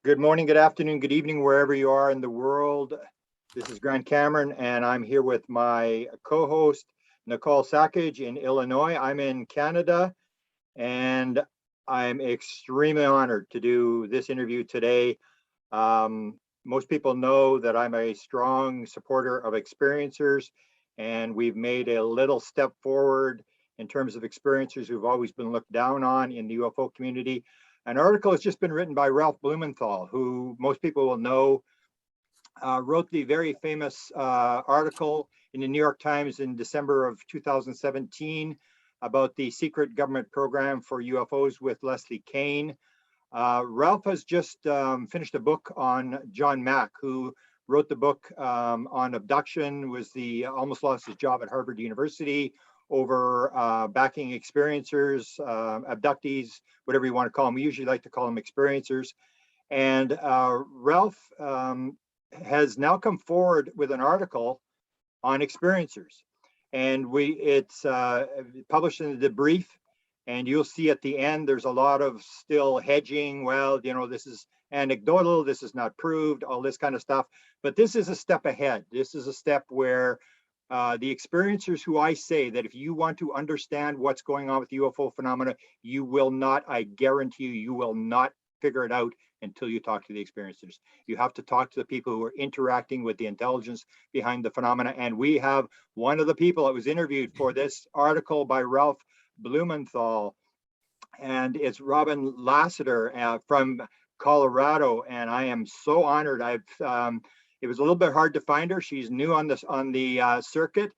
Good morning, good afternoon, good evening, wherever you are in the world. This is Grant Cameron, and I'm here with my co-host, Nicole Sackage in Illinois. I'm in Canada, and I'm extremely honored to do this interview today. Most people know that I'm a strong supporter of experiencers, and we've made a little step forward in terms of experiencers who've always been looked down on in the UFO community. An article has just been written by Ralph Blumenthal, who most people will know, wrote the very famous article in the New York Times in December of 2017 about the secret government program for UFOs with Leslie Kean. Ralph has just finished a book on John Mack, who wrote the book on abduction, almost lost his job at Harvard University over backing experiencers, abductees, whatever you want to call them. We usually like to call them experiencers. And Ralph has now come forward with an article on experiencers. And it's published in the debrief. And you'll see at the end, there's a lot of still hedging. Well, this is anecdotal, this is not proved, all this kind of stuff. But this is a step ahead. This is a step where the experiencers who I say that if you want to understand what's going on with UFO phenomena, you will not, I guarantee you will not figure it out until you talk to the experiencers. You have to talk to the people who are interacting with the intelligence behind the phenomena. And we have one of the people that was interviewed for this article by Ralph Blumenthal, and it's Robin Lassiter from Colorado, and I am so honored. It was a little bit hard to find her. She's new on the circuit.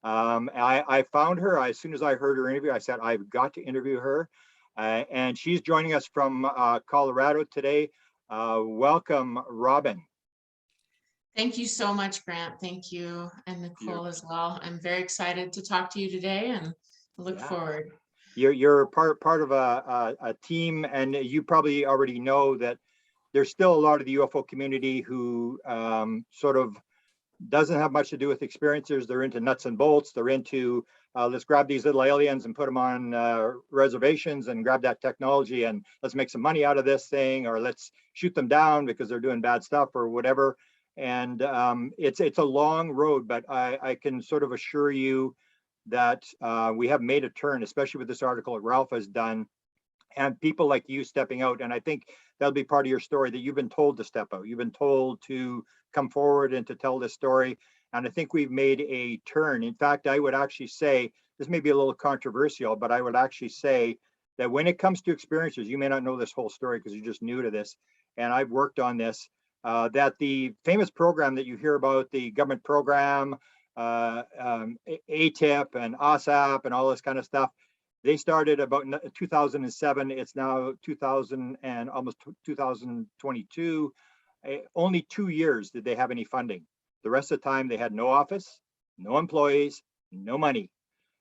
I found her as soon as I heard her interview. I said I've got to interview her, and she's joining us from Colorado today. Welcome, Robin. Thank you so much, Grant. Thank you, and Nicole as well. I'm very excited to talk to you today and look forward. You're part of a team, and you probably already know that there's still a lot of the UFO community who sort of doesn't have much to do with experiencers. They're into nuts and bolts. They're into let's grab these little aliens and put them on reservations and grab that technology and let's make some money out of this thing, or let's shoot them down because they're doing bad stuff or whatever. And it's a long road, but I can sort of assure you that we have made a turn, especially with this article that Ralph has done, and people like you stepping out. And I think that'll be part of your story, that you've been told to step out. You've been told to come forward and to tell this story. And I think we've made a turn. In fact, I would actually say, this may be a little controversial, but I would actually say that when it comes to experiencers, you may not know this whole story because you're just new to this, and I've worked on this, that the famous program that you hear about, the government program, ATIP and OSAP and all this kind of stuff, they started about 2007. It's now 2000 and almost 2022. Only 2 years did they have any funding. The rest of the time they had no office, no employees, no money.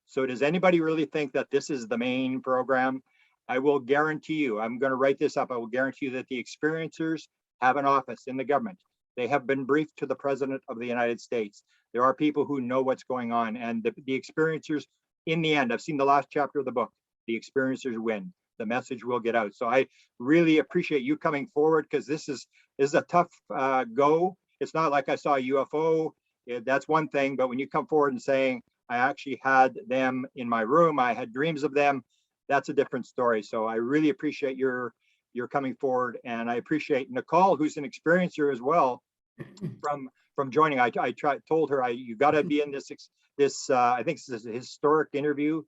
So does anybody really think that this is the main program? I will guarantee you, I'm going to write this up, I will guarantee you that the experiencers have an office in the government. They have been briefed to the President of the United States. There are people who know what's going on, and the experiencers, in the end, I've seen the last chapter of the book, the experiencers win. The message will get out. So I really appreciate you coming forward, because this is a tough go. It's not like I saw a UFO. That's one thing, but when you come forward and saying, I actually had them in my room, I had dreams of them, that's a different story. So I really appreciate your coming forward, and I appreciate Nicole, who's an experiencer as well, from joining. I told her you got to be in this I think this is a historic interview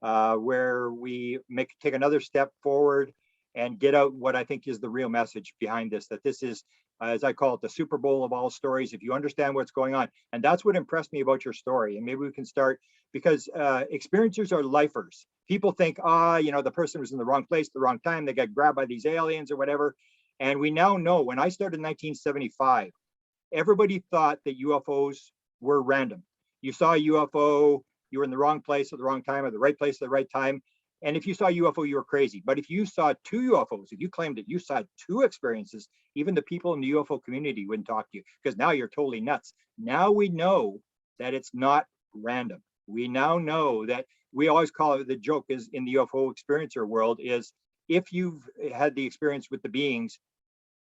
where we take another step forward and get out what I think is the real message behind this, that this is, as I call it, the Super Bowl of all stories, if you understand what's going on. And that's what impressed me about your story. And maybe we can start, because experiencers are lifers. People think, the person was in the wrong place at the wrong time, they got grabbed by these aliens or whatever. And we now know, when I started in 1975, everybody thought that UFOs were random. You saw a UFO, you were in the wrong place at the wrong time, or the right place at the right time. And if you saw a UFO, you were crazy. But if you saw 2 UFOs, if you claimed that you saw 2 experiences, even the people in the UFO community wouldn't talk to you, because now you're totally nuts. Now we know that it's not random. We now know that, we always call it, the joke is in the UFO experiencer world is, if you've had the experience with the beings,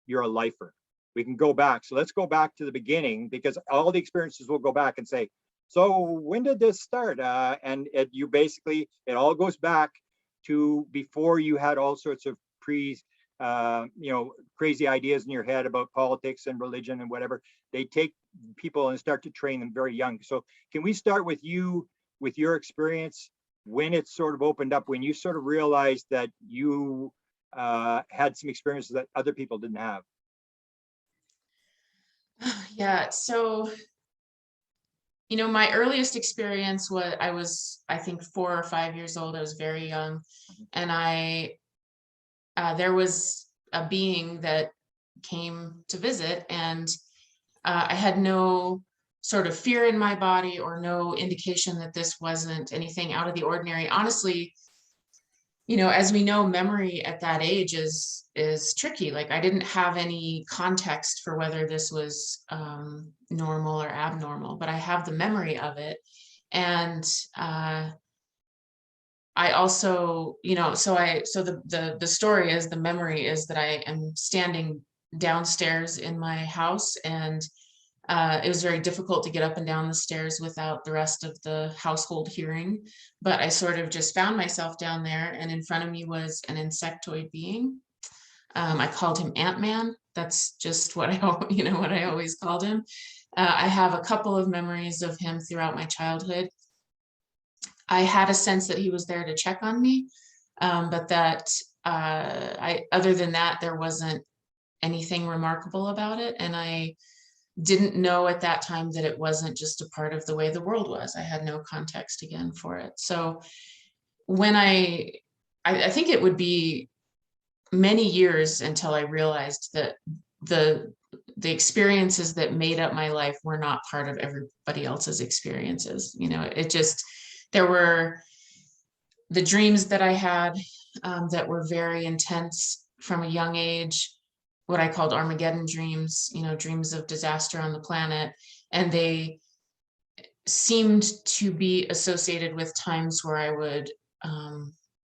you're a lifer. We can go back. So let's go back to the beginning, because all the experiences will go back and say, so when did this start? And you basically, it all goes back to before you had all sorts of crazy ideas in your head about politics and religion and whatever. They take people and start to train them very young. So can we start with you, with your experience, when it sort of opened up, when you sort of realized that you had some experiences that other people didn't have? Yeah, so my earliest experience was, I think, 4 or 5 years old. I was very young, and there was a being that came to visit, and I had no sort of fear in my body or no indication that this wasn't anything out of the ordinary. Honestly, as we know, memory at that age is tricky. Like, I didn't have any context for whether this was normal or abnormal, but I have the memory of it. And I also, so the story is, the memory is that I am standing downstairs in my house, and it was very difficult to get up and down the stairs without the rest of the household hearing. But I sort of just found myself down there, and in front of me was an insectoid being. I called him Ant-Man. That's just what what I always called him. I have a couple of memories of him throughout my childhood. I had a sense that he was there to check on me, but that other than that, there wasn't anything remarkable about it. And I didn't know at that time that it wasn't just a part of the way the world was. I had no context again for it. So when I think it would be many years until I realized that the experiences that made up my life were not part of everybody else's experiences. There were the dreams that I had that were very intense from a young age, what I called Armageddon dreams, dreams of disaster on the planet. And they seemed to be associated with times where I would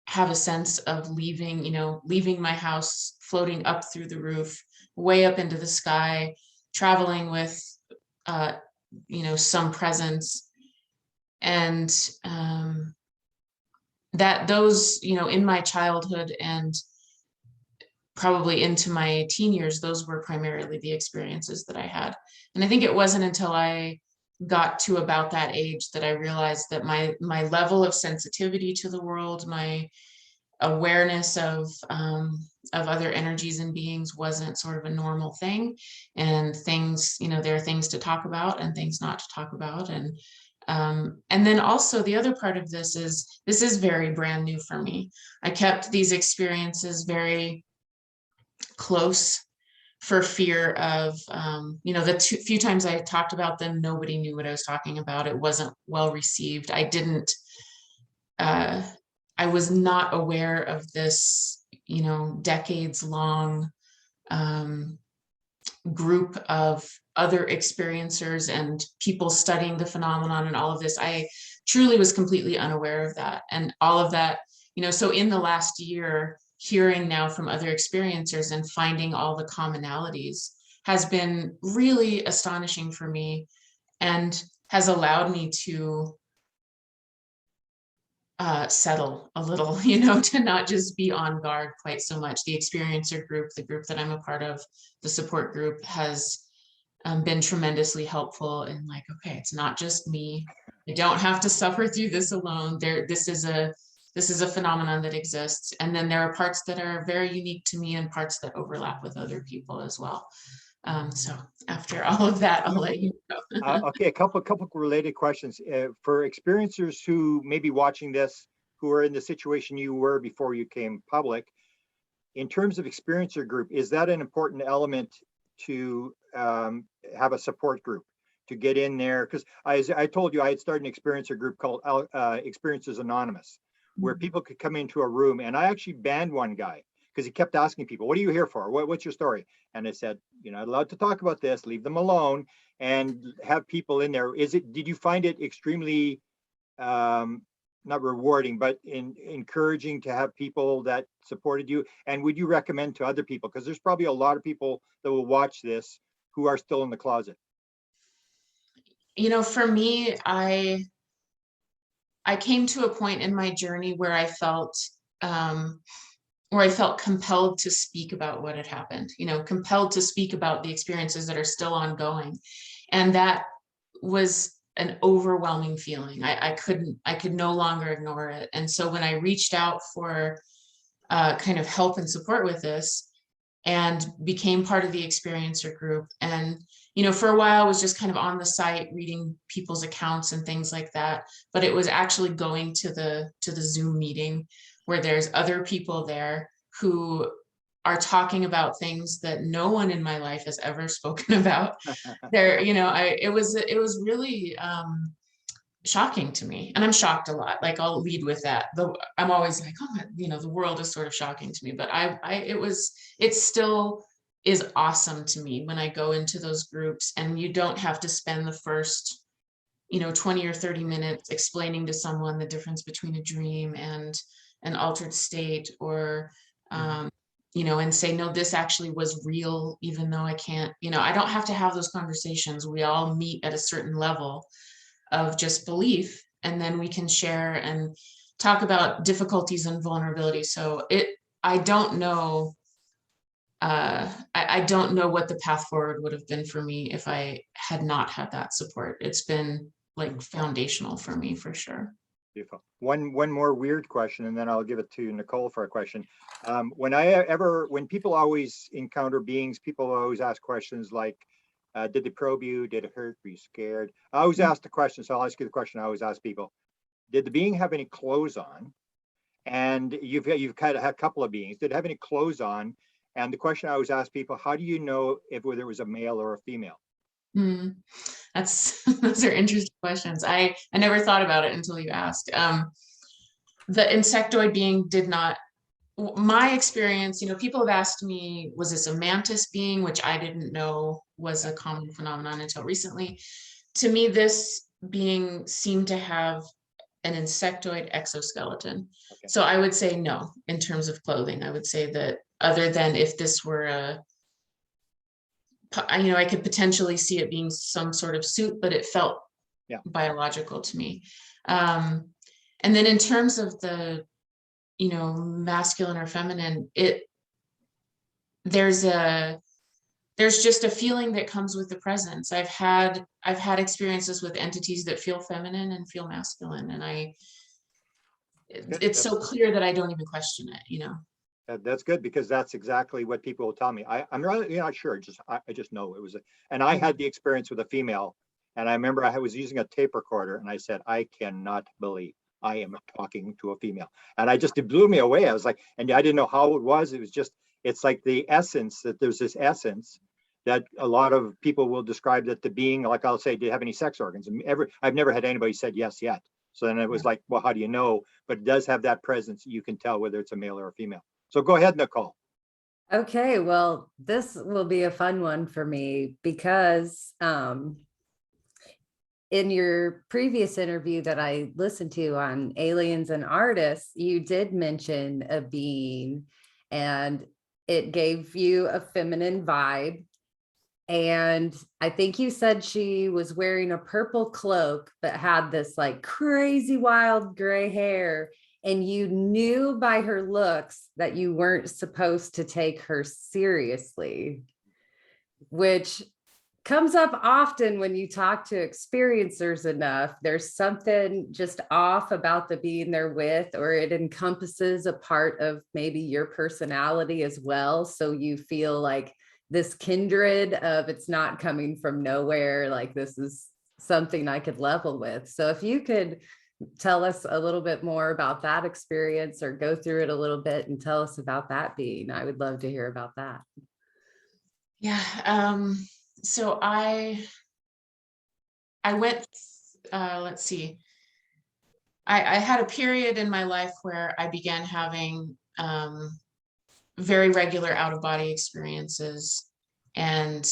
have a sense of leaving my house, floating up through the roof, way up into the sky, traveling with, some presence. And that those, in my childhood and probably into my teen years, those were primarily the experiences that I had. And I think it wasn't until I got to about that age that I realized that my level of sensitivity to the world, my awareness of other energies and beings wasn't sort of a normal thing. And things, there are things to talk about and things not to talk about. And then also the other part of this is very brand new for me. I kept these experiences very close for fear of, the few times I talked about them, nobody knew what I was talking about. It wasn't well received. I was not aware of this, decades long group of other experiencers and people studying the phenomenon and all of this. I truly was completely unaware of that. And all of that, so in the last year, hearing now from other experiencers and finding all the commonalities has been really astonishing for me, and has allowed me to settle a little, to not just be on guard quite so much. The experiencer group, the group that I'm a part of, the support group, has been tremendously helpful in, like, okay, it's not just me. I don't have to suffer through this alone. This is a phenomenon that exists. And then there are parts that are very unique to me and parts that overlap with other people as well. So after all of that, I'll let you go. Okay, a couple related questions for experiencers who may be watching this, who are in the situation you were before you came public. In terms of experiencer group, is that an important element to have a support group, to get in there? Because I told you I had started an experiencer group called Experiences Anonymous, where people could come into a room, and I actually banned one guy because he kept asking people, what are you here for? What's your story? And I said, you're not allowed to talk about this, leave them alone, and have people in there. Did you find it extremely not rewarding, but encouraging to have people that supported you? And would you recommend to other people? Because there's probably a lot of people that will watch this who are still in the closet. You know, for me, I came to a point in my journey where I felt compelled to speak about what had happened, you know, compelled to speak about the experiences that are still ongoing. And that was an overwhelming feeling. I could no longer ignore it. And so when I reached out for kind of help and support with this and became part of the experiencer group, and you know, for a while I was just kind of on the site reading people's accounts and things like that, but it was actually going to the Zoom meeting where there's other people there who are talking about things that no one in my life has ever spoken about. There, you know, it was really shocking to me, and I'm shocked a lot. Like, I'll lead with that. Though I'm always like, oh, you know, the world is sort of shocking to me, but it still is awesome to me when I go into those groups, and you don't have to spend the first, you know, 20 or 30 minutes explaining to someone the difference between a dream and an altered state, or you know, and say, no, this actually was real, even though I can't, you know, I don't have to have those conversations. We all meet at a certain level of just belief, and then we can share and talk about difficulties and vulnerability. So I don't know, I don't know what the path forward would have been for me if I had not had that support. It's been like foundational for me, for sure. Beautiful. One more weird question, and then I'll give it to Nicole for a question. When people always encounter beings, people always ask questions like, did they probe you? Did it hurt? Were you scared? I always ask the question, so I'll ask you the question I always ask people. Did the being have any clothes on? And you've kind of had a couple of beings. Did it have any clothes on? And the question I always ask people, how do you know if whether it was a male or a female? Those are interesting questions. I never thought about it until you asked. The insectoid being did not, my experience, you know, people have asked me, was this a mantis being, which I didn't know was a common phenomenon until recently. To me, this being seemed to have an insectoid exoskeleton. Okay. So I would say no, in terms of clothing. I would say that other than if this were a, you know, I could potentially see it being some sort of suit, but it felt biological to me. And then in terms of the, you know, masculine or feminine, there's just a feeling that comes with the presence. I've had experiences with entities that feel feminine and feel masculine, and it's so clear that I don't even question it, you know. That's good, because that's exactly what people will tell me. I'm really not sure. I just know it was, and I had the experience with a female, and I remember I was using a tape recorder, and I said, I cannot believe I am talking to a female, and it blew me away. I was like, and I didn't know how it was. It was just, it's like the essence, that there's this essence that a lot of people will describe that the being, like I'll say, do you have any sex organs? And I've never had anybody said yes yet. So then it was like, well, how do you know? But it does have that presence. You can tell whether it's a male or a female. So go ahead, Nicole. Okay, well, this will be a fun one for me because in your previous interview that I listened to on aliens and artists, you did mention a being, and it gave you a feminine vibe. And I think you said she was wearing a purple cloak but had this like crazy wild gray hair. And you knew by her looks that you weren't supposed to take her seriously, which comes up often when you talk to experiencers enough. There's something just off about the being they're with, or it encompasses a part of maybe your personality as well. So you feel like this kindred of, it's not coming from nowhere, like this is something I could level with. So if you could tell us a little bit more about that experience, or go through it a little bit and tell us about that being, I would love to hear about that. Yeah. So I went, let's see, I had a period in my life where I began having very regular out-of-body experiences and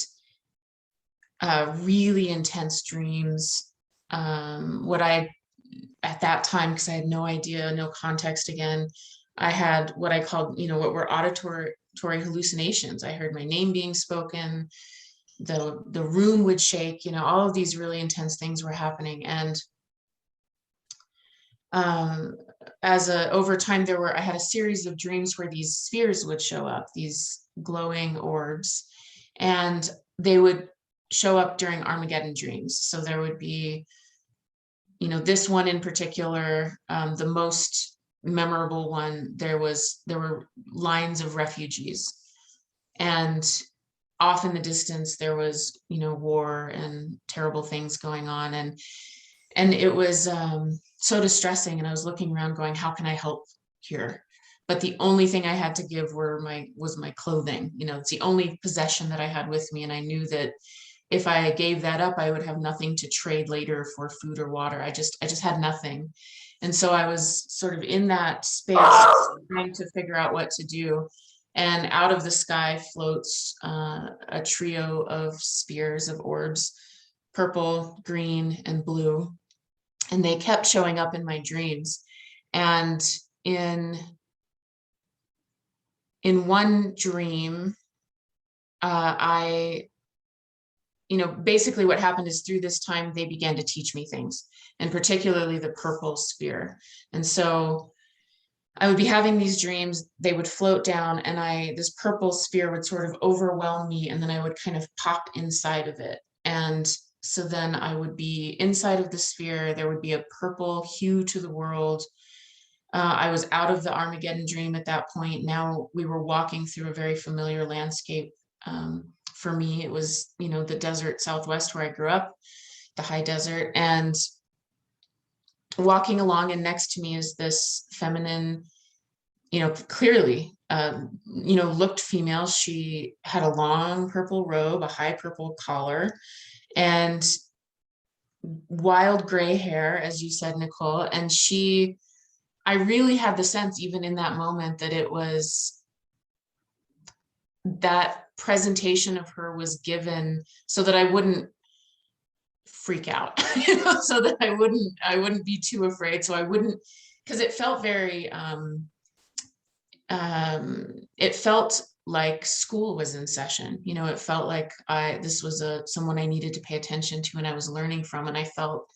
really intense dreams. What I at that time, because I had no idea, no context again, I had what I called, what were auditory hallucinations. I heard my name being spoken, the room would shake, all of these really intense things were happening. And over time I had a series of dreams where these spheres would show up, these glowing orbs, and they would show up during Armageddon dreams. So there would be, this one in particular, the most memorable one, there were lines of refugees, and off in the distance there was, war and terrible things going on, and it was so distressing. And I was looking around going, how can I help here? But the only thing I had to give was my clothing. It's the only possession that I had with me, and I knew that if I gave that up, I would have nothing to trade later for food or water. I just had nothing. And so I was sort of in that space trying to figure out what to do. And out of the sky floats a trio of spheres, of orbs, purple, green, and blue. And they kept showing up in my dreams. And in one dream, basically what happened is through this time, they began to teach me things, and particularly the purple sphere. And so I would be having these dreams, they would float down, and this purple sphere would sort of overwhelm me, and then I would kind of pop inside of it. And so then I would be inside of the sphere, there would be a purple hue to the world. I was out of the Armageddon dream at that point. Now we were walking through a very familiar landscape. For me, it was, the desert Southwest where I grew up, the high desert, and walking along, and next to me is this feminine, clearly, looked female. She had a long purple robe, a high purple collar, and wild gray hair, as you said, Nicole. And I really had the sense, even in that moment, that it was that presentation of her was given so that I wouldn't freak out, so that I wouldn't be too afraid. So I wouldn't, because it felt very, it felt like school was in session. It felt like this was someone I needed to pay attention to, and I was learning from, and I felt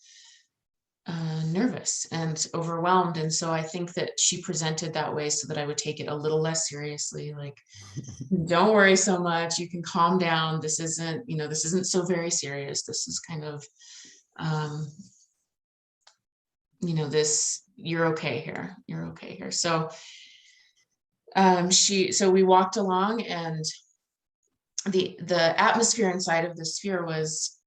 nervous and overwhelmed. And so I think that she presented that way so that I would take it a little less seriously. Like, don't worry so much. You can calm down. This isn't so very serious. This is kind of, you're okay here. You're okay here. So, so we walked along, and the atmosphere inside of the sphere was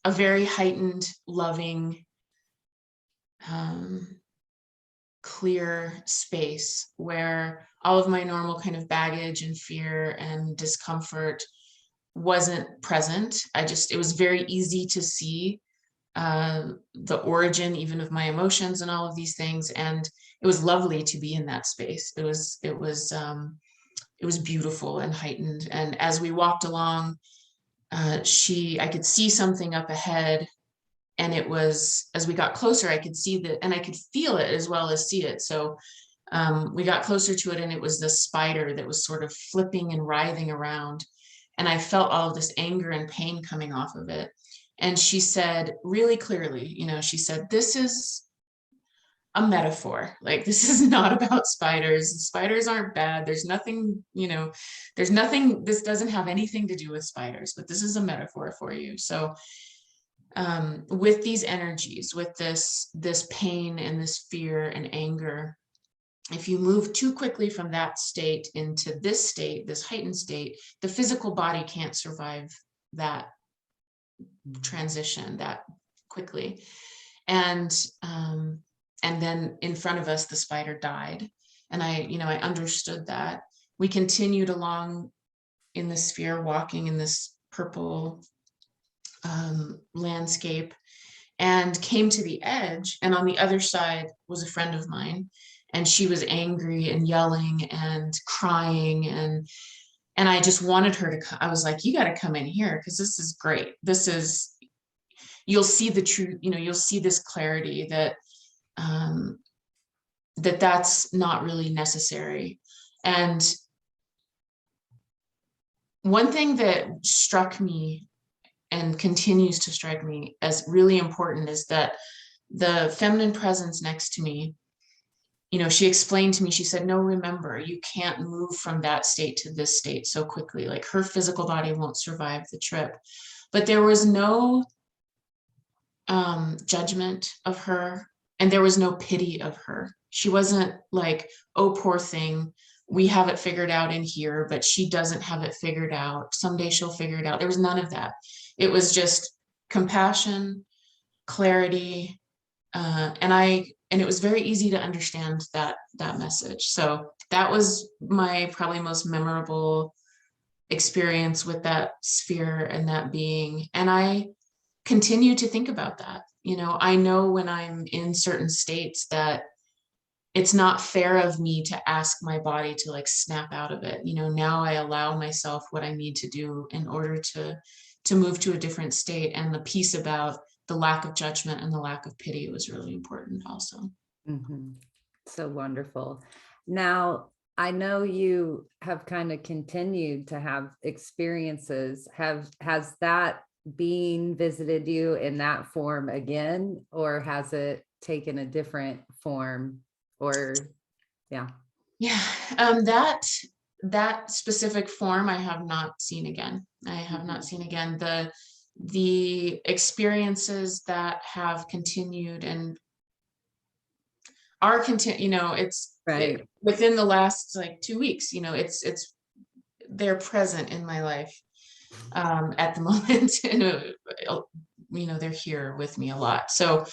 a very heightened, loving, clear space where all of my normal kind of baggage and fear and discomfort wasn't present. It was very easy to see the origin even of my emotions and all of these things. And it was lovely to be in that space. It was beautiful and heightened. And as we walked along, I could see something up ahead. And it was, as we got closer, I could see that, and I could feel it as well as see it. So we got closer to it, and it was the spider that was sort of flipping and writhing around. And I felt all of this anger and pain coming off of it. And she said really clearly, she said, this is a metaphor. Like, this is not about spiders. Spiders aren't bad. There's nothing, this doesn't have anything to do with spiders, but this is a metaphor for you. So with these energies, with this pain and this fear and anger, if you move too quickly from that state into this state, this heightened state, the physical body can't survive that transition that quickly. And then in front of us, the spider died. And I understood that. We continued along in the sphere, walking in this purple landscape, and came to the edge. And on the other side was a friend of mine, and she was angry and yelling and crying, and I just wanted her to come. I was like, you got to come in here, because this is great. You'll see the truth, you'll see this clarity that that's not really necessary. And one thing that struck me and continues to strike me as really important is that the feminine presence next to me, you know, she explained to me, she said, no, remember, you can't move from that state to this state so quickly. Like, her physical body won't survive the trip. But there was no judgment of her, and there was no pity of her. She wasn't like, oh, poor thing, we have it figured out in here, but she doesn't have it figured out. Someday she'll figure it out. There was none of that. It was just compassion, clarity, and it was very easy to understand that message. So that was my probably most memorable experience with that sphere and that being. And I continue to think about that. You know, I know when I'm in certain states that it's not fair of me to ask my body to like snap out of it. You know, now I allow myself what I need to do in order to move to a different state. And the piece about the lack of judgment and the lack of pity was really important also. Mhm. So wonderful. Now, I know you have kind of continued to have experiences. Has that being visited you in that form again, or has it taken a different form? Or yeah. Yeah, that specific form I have not seen again. I have not seen again. The experiences that have continued and are continue, you know, Right. within the last like 2 weeks, you know, they're present in my life at the moment. And you know, they're here with me a lot. So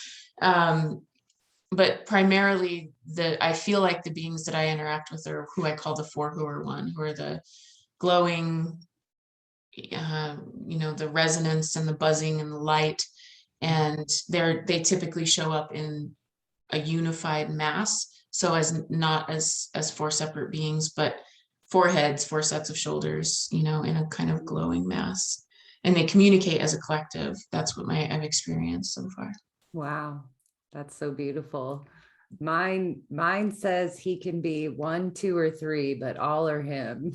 but primarily I feel like the beings that I interact with are who I call the four who are one, who are the glowing, you know, the resonance and the buzzing and the light. And they typically show up in a unified mass. So as not as four separate beings, but four heads, four sets of shoulders, you know, in a kind of glowing mass. And they communicate as a collective. That's what I've experienced so far. Wow. That's so beautiful. Mine says he can be 1, 2, or 3, but all are him.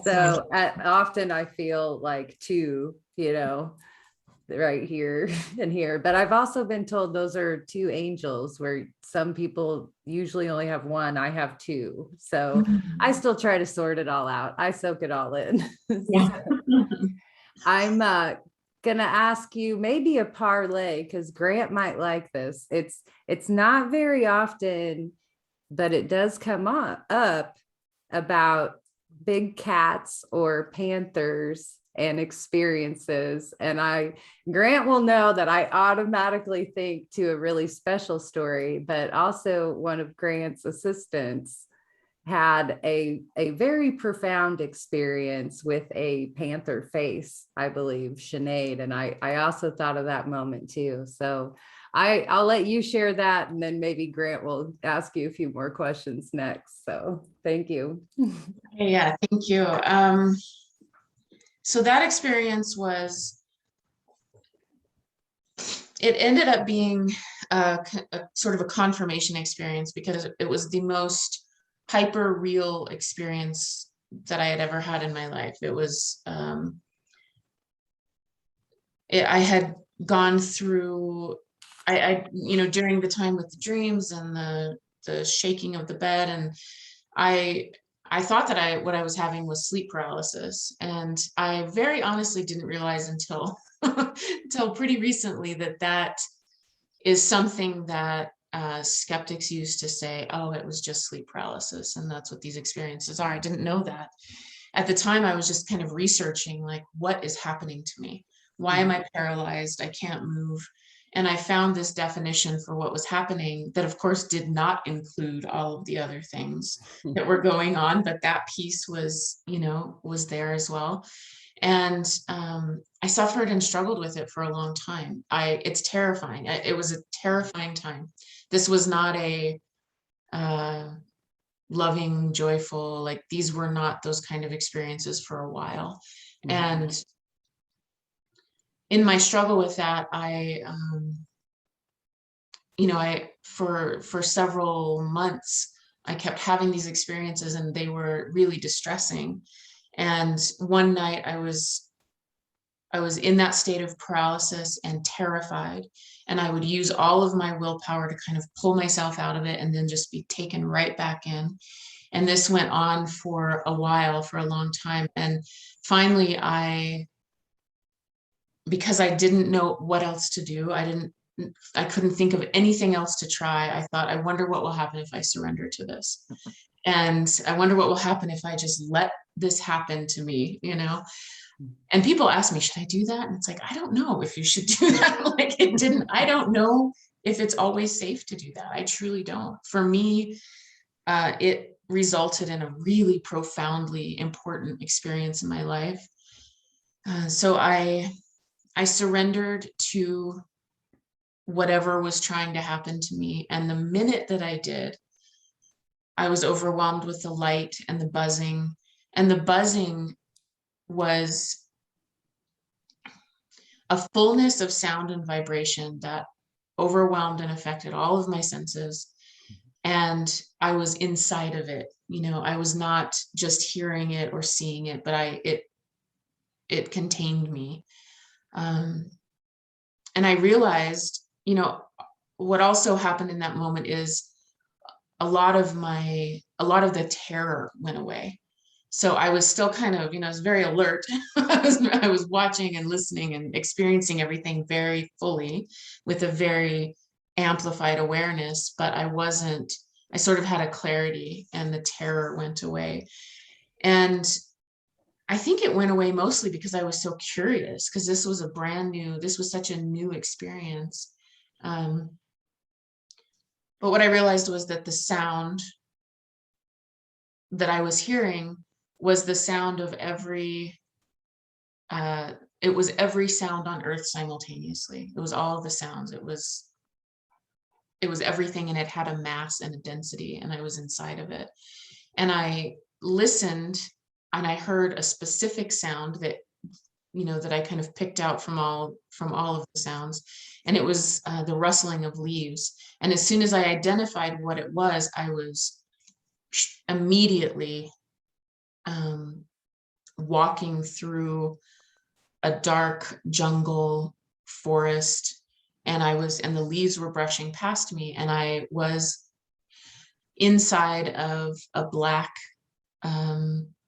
So often I feel like 2, you know, right here and here. But I've also been told those are 2 angels, where some people usually only have 1. I have 2. So I still try to sort it all out. I soak it all in. Yeah. I'm gonna ask you maybe a parlay, because Grant might like this. It's not very often, but it does come up about big cats or panthers and experiences. And Grant will know that I automatically think to a really special story, but also one of Grant's assistants had a very profound experience with a panther face, I believe, Sinead. And I also thought of that moment too. So I'll let you share that, and then maybe Grant will ask you a few more questions next. So thank you. Yeah, thank you. So that experience it ended up being a sort of a confirmation experience, because it was the most hyper real experience that I had ever had in my life. It was, I had gone through, you know, during the time with the dreams and the shaking of the bed, and I thought that what I was having was sleep paralysis. And I very honestly didn't realize until until pretty recently that is something that skeptics used to say, oh, it was just sleep paralysis, and that's what these experiences are. I didn't know that. At the time, I was just kind of researching, like, what is happening to me? Why am I paralyzed? I can't move. And I found this definition for what was happening that, of course, did not include all of the other things that were going on, but that piece was, you know, was there as well. And I suffered and struggled with it for a long time. It's terrifying. It was a terrifying time. This was not a loving, joyful, like, these were not those kind of experiences for a while. And in my struggle with that, you know, for several months, I kept having these experiences and they were really distressing. And one night I was in that state of paralysis and terrified, and I would use all of my willpower to kind of pull myself out of it and then just be taken right back in. And this went on for a while, for a long time. And finally, because I didn't know what else to do, I couldn't think of anything else to try. I thought, I wonder what will happen if I surrender to this. And I wonder what will happen if I just let this happen to me, you know? And people ask me, should I do that? And it's like, I don't know if you should do that. Like I don't know if it's always safe to do that. I truly don't. For me, it resulted in a really profoundly important experience in my life. So I surrendered to whatever was trying to happen to me. And the minute that I did, I was overwhelmed with the light and the buzzing. And the buzzing was a fullness of sound and vibration that overwhelmed and affected all of my senses. And I was inside of it. You know, I was not just hearing it or seeing it, but it contained me. And I realized, you know, what also happened in that moment is a lot of the terror went away. So I was still kind of, you know, I was very alert. I was watching and listening and experiencing everything very fully with a very amplified awareness, but I sort of had a clarity and the terror went away. And I think it went away mostly because I was so curious, because this was such a new experience. But what I realized was that the sound that I was hearing was the sound of every sound on earth simultaneously. It was all the sounds. It was everything, and it had a mass and a density, and I was inside of it. And I listened and I heard a specific sound that, you know, that I kind of picked out from all of the sounds. And it was the rustling of leaves. And as soon as I identified what it was, I was immediately walking through a dark jungle forest, and the leaves were brushing past me, and I was inside of a black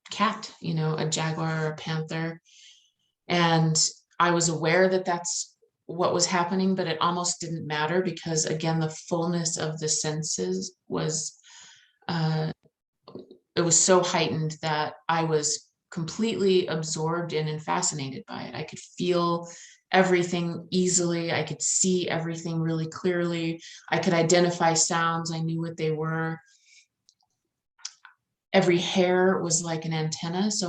cat, you know, a jaguar or a panther. And I was aware that that's what was happening, but it almost didn't matter, because again, the fullness of the senses was it was so heightened that I was completely absorbed in and fascinated by it. I could feel everything easily. I could see everything really clearly. I could identify sounds. I knew what they were. Every hair was like an antenna. So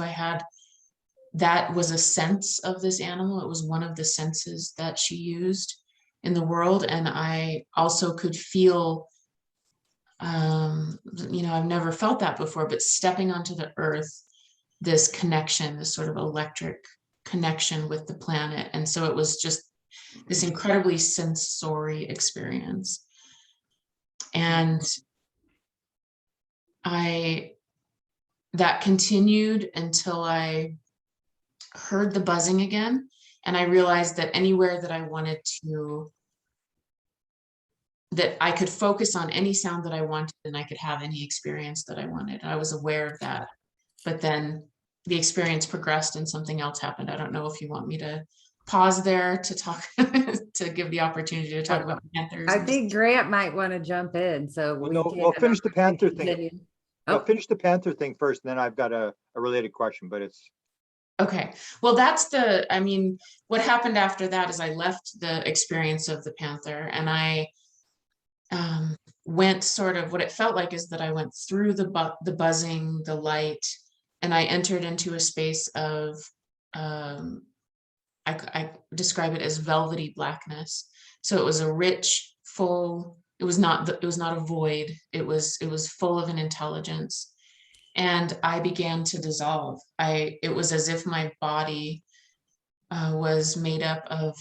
that was a sense of this animal. It was one of the senses that she used in the world. And I also could feel, you know, I've never felt that before, but stepping onto the earth, this connection, this sort of electric connection with the planet. And so it was just this incredibly sensory experience. And that continued until I heard the buzzing again. And I realized that anywhere that I wanted to, that I could focus on any sound that I wanted, and I could have any experience that I wanted. I was aware of that. But then the experience progressed and something else happened. I don't know if you want me to pause there to talk, to give the opportunity to talk about panthers. I think Grant might want to jump in. So we'll finish the panther thing. continue. I'll finish the panther thing first, and then I've got a related question, but it's okay. Well, what happened after that is I left the experience of the panther, and I went sort of, what it felt like is that I went through the buzzing, the light, and I entered into a space of, I describe it as velvety blackness. So it was a rich, full, it was not a void. It was full of an intelligence. And I began to dissolve. It was as if my body was made up of,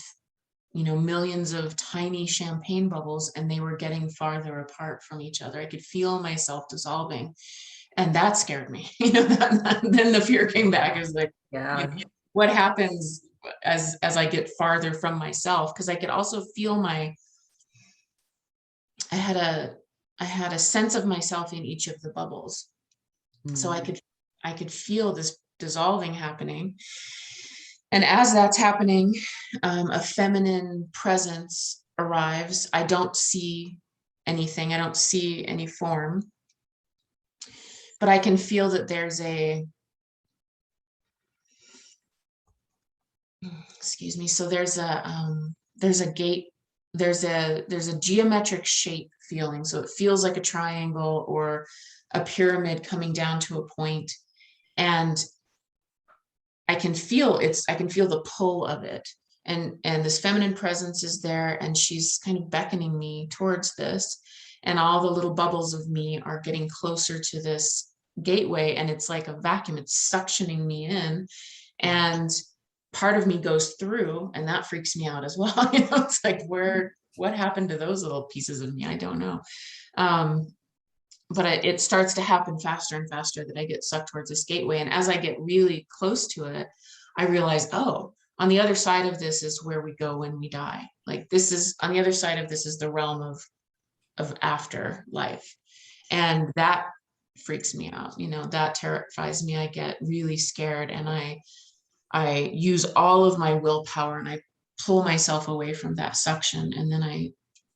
millions of tiny champagne bubbles, and they were getting farther apart from each other. I could feel myself dissolving, and that scared me. Then the fear came back. Is like, Yeah. what happens as I get farther from myself? Because I could also feel I had a sense of myself in each of the bubbles. So I could feel this dissolving happening. And as that's happening, a feminine presence arrives. I don't see anything. I don't see any form, but I can feel that there's excuse me. So there's a gate. There's a geometric shape feeling. So it feels like a triangle or a pyramid coming down to a point, and I can feel the pull of it. And this feminine presence is there, and she's kind of beckoning me towards this. And all the little bubbles of me are getting closer to this gateway, and it's like a vacuum. It's suctioning me in. And part of me goes through, and that freaks me out as well. It's like, what happened to those little pieces of me? I don't know. But it starts to happen faster and faster, that I get sucked towards this gateway. And as I get really close to it, I realize, oh, on the other side of this is where we go when we die. Like, this is, on the other side of this is the realm of afterlife. And that freaks me out. That terrifies me. I get really scared, and I use all of my willpower, and I pull myself away from that suction. And then I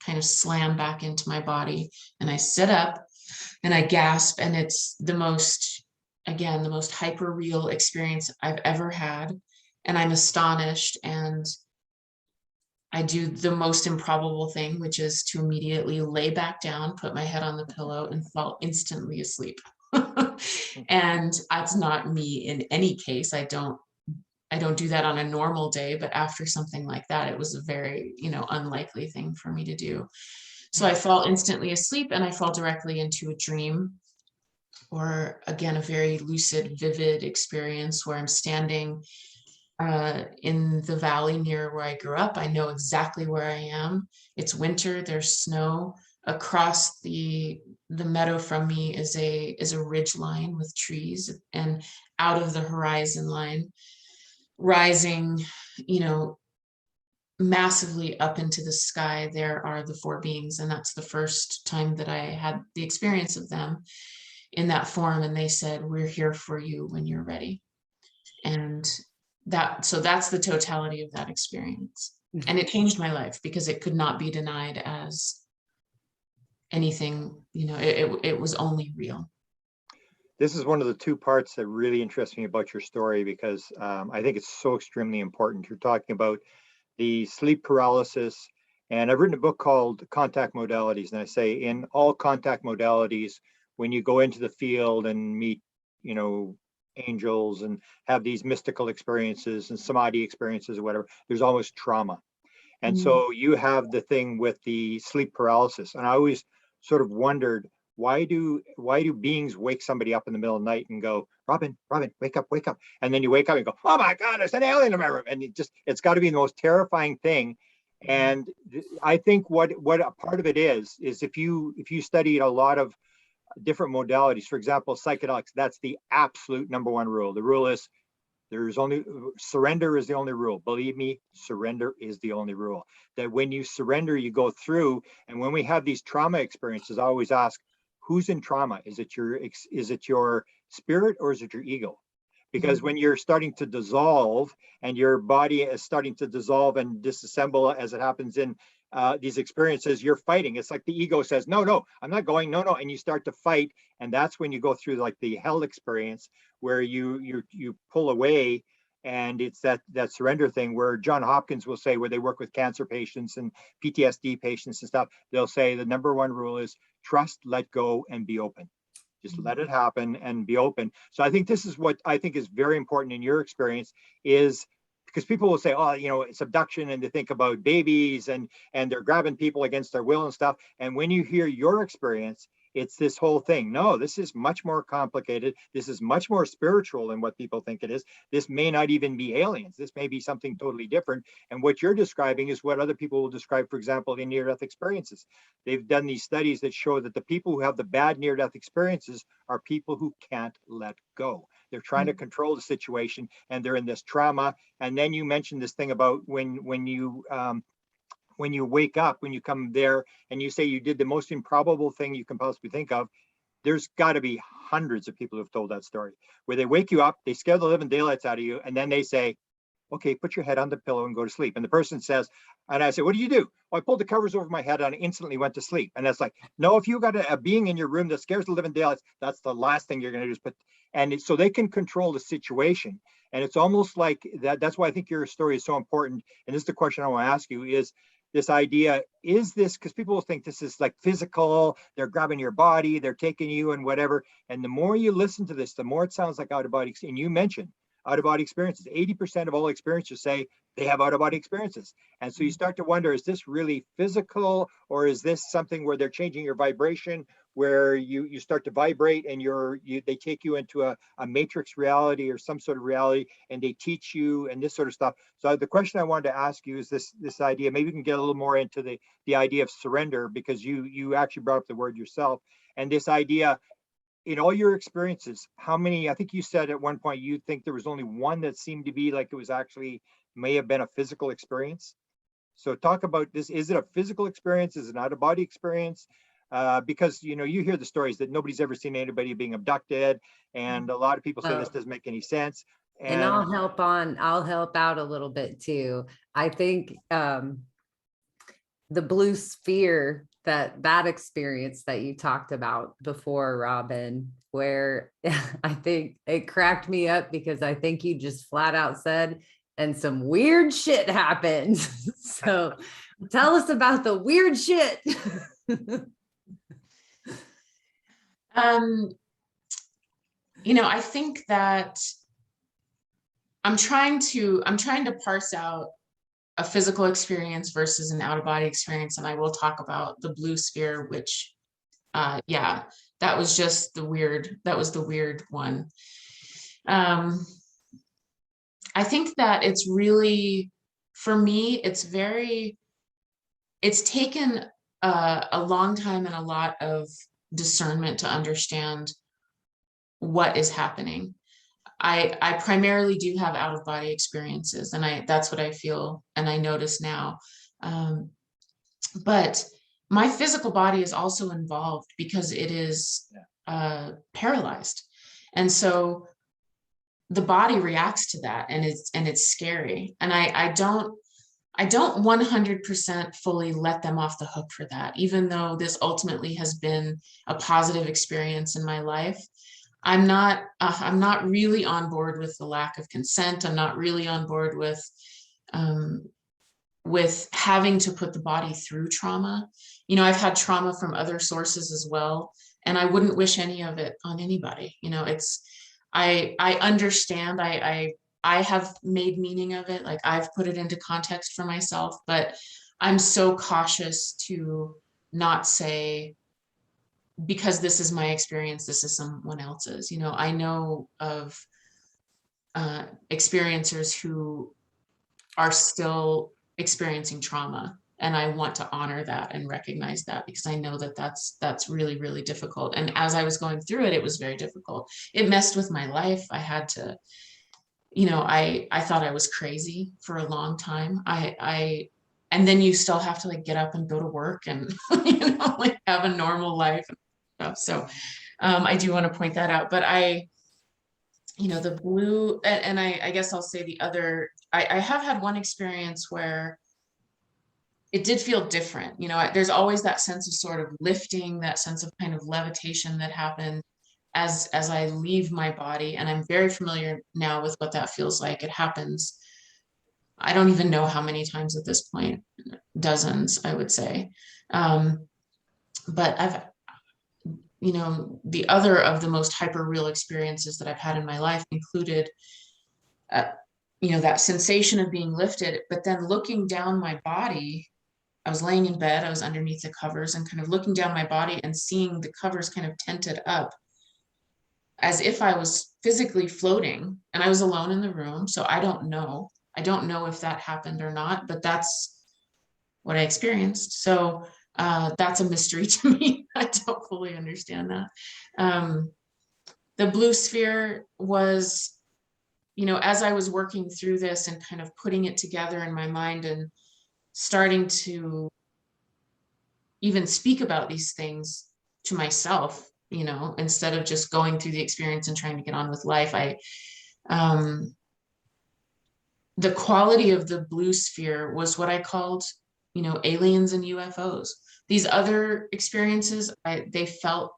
kind of slam back into my body, and I sit up, and I gasp. And it's the most hyper real experience I've ever had. And I'm astonished, and I do the most improbable thing, which is to immediately lay back down, put my head on the pillow, and fall instantly asleep. And that's not me in any case. I don't do that on a normal day, but after something like that, it was a very, unlikely thing for me to do. So I fall instantly asleep, and I fall directly into a dream, or again, a very lucid, vivid experience where I'm standing in the valley near where I grew up. I know exactly where I am. It's winter, there's snow. Across the meadow from me is a ridge line with trees, and out of the horizon line, rising, massively up into the sky, there are the four beings. And that's the first time that I had the experience of them in that form. And they said, "We're here for you when you're ready." And that's the totality of that experience. And it changed my life, because it could not be denied as anything. It was only real. This is one of the two parts that really interest me about your story, because I think it's so extremely important. You're talking about the sleep paralysis, and I've written a book called Contact Modalities, and I say in all contact modalities, when you go into the field and meet, angels and have these mystical experiences and samadhi experiences or whatever, there's always trauma. And so you have the thing with the sleep paralysis. And I always sort of wondered, why do beings wake somebody up in the middle of the night and go, Robin, wake up. And then you wake up and go, oh my God, there's an alien in my room. And it's got to be the most terrifying thing. And I think what a part of it is if you studied a lot of different modalities, for example, psychedelics, that's the absolute number one rule. The rule is surrender is the only rule. Believe me, surrender is the only rule. That when you surrender, you go through. And when we have these trauma experiences, I always ask, who's in trauma? Is it your spirit, or is it your ego? Because when you're starting to dissolve, and your body is starting to dissolve and disassemble as it happens in these experiences, you're fighting. It's like the ego says, no, I'm not going, no. And you start to fight. And that's when you go through like the hell experience, where you pull away. And it's that surrender thing where John Hopkins will say, where they work with cancer patients and PTSD patients and stuff, they'll say the number one rule is trust, let go, and be open. Just let it happen and be open. So I think this is what I think is very important in your experience, is because people will say, oh, it's abduction, and they think about babies and they're grabbing people against their will and stuff. And when you hear your experience, it's this whole thing. No, this is much more complicated. This is much more spiritual than what people think it is. This may not even be aliens. This may be something totally different. And what you're describing is what other people will describe, for example, in near-death experiences. They've done these studies that show that the people who have the bad near-death experiences are people who can't let go. They're trying to control the situation, and they're in this trauma. And then you mentioned this thing about when you wake up, when you come there and you say you did the most improbable thing you can possibly think of. There's got to be hundreds of people who've told that story, where they wake you up, they scare the living daylights out of you, and then they say, okay, put your head on the pillow and go to sleep. And the person says, and I say, what do you do? Oh, I pulled the covers over my head and I instantly went to sleep. And that's like, no, if you got a being in your room that scares the living daylights, that's the last thing you're going to do is put, and so they can control the situation. And it's almost like that. That's why I think your story is so important. And this is the question I want to ask you is this idea, is this, because people will think this is like physical, they're grabbing your body, they're taking you and whatever. And the more you listen to this, the more it sounds like out of body. And you mentioned out-of-body experiences. 80% of all experiencers say they have out-of-body experiences. And so you start to wonder, is this really physical, or is this something where they're changing your vibration, where you start to vibrate and they take you into a matrix reality or some sort of reality, and they teach you and this sort of stuff. So the question I wanted to ask you is this idea, maybe we can get a little more into the idea of surrender, because you actually brought up the word yourself, and this idea, in all your experiences, how many, I think you said at one point, you think there was only one that seemed to be like it was actually may have been a physical experience. So talk about this. Is it a physical experience? Is it an out-of-body experience? Because, you hear the stories that nobody's ever seen anybody being abducted. And a lot of people say this doesn't make any sense. And I'll help out a little bit too. I think the blue sphere, that experience that you talked about before, Robin, where I think it cracked me up because I think you just flat out said, and some weird shit happened. So tell us about the weird shit. I think that I'm trying to parse out a physical experience versus an out-of-body experience. And I will talk about the blue sphere, which, that was the weird one. I think that it's really, for me, it's taken a long time and a lot of discernment to understand what is happening. I primarily do have out-of-body experiences, and that's what I feel and I notice now. But my physical body is also involved because it is paralyzed. And so the body reacts to that, and it's scary. And I don't 100% fully let them off the hook for that, even though this ultimately has been a positive experience in my life. I'm not really on board with the lack of consent. I'm not really on board with having to put the body through trauma. I've had trauma from other sources as well, and I wouldn't wish any of it on anybody. I understand. I have made meaning of it. Like, I've put it into context for myself, but I'm so cautious to not say, because this is my experience, this is someone else's. I know of experiencers who are still experiencing trauma, and I want to honor that and recognize that, because I know that that's really, really difficult. And as I was going through it, it was very difficult. It messed with my life. I had to, I thought I was crazy for a long time. And then you still have to get up and go to work and have a normal life and stuff. So I do want to point that out. But the blue, and I guess I'll say the other, I have had one experience where it did feel different. There's always that sense of sort of lifting, that sense of kind of levitation that happened as I leave my body. And I'm very familiar now with what that feels like. It happens, I don't even know how many times at this point, dozens, I would say. But I've, the other of the most hyper real experiences that I've had in my life included, that sensation of being lifted, but then looking down my body I was laying in bed, I was underneath the covers and kind of looking down my body and seeing the covers kind of tented up as if I was physically floating, and I was alone in the room. So I don't know. I don't know if that happened or not, but that's what I experienced. So that's a mystery to me. I don't fully understand that. The blue sphere was, as I was working through this and kind of putting it together in my mind and starting to even speak about these things to myself, instead of just going through the experience and trying to get on with life, the quality of the blue sphere was what I called, aliens and UFOs. These other experiences, they felt,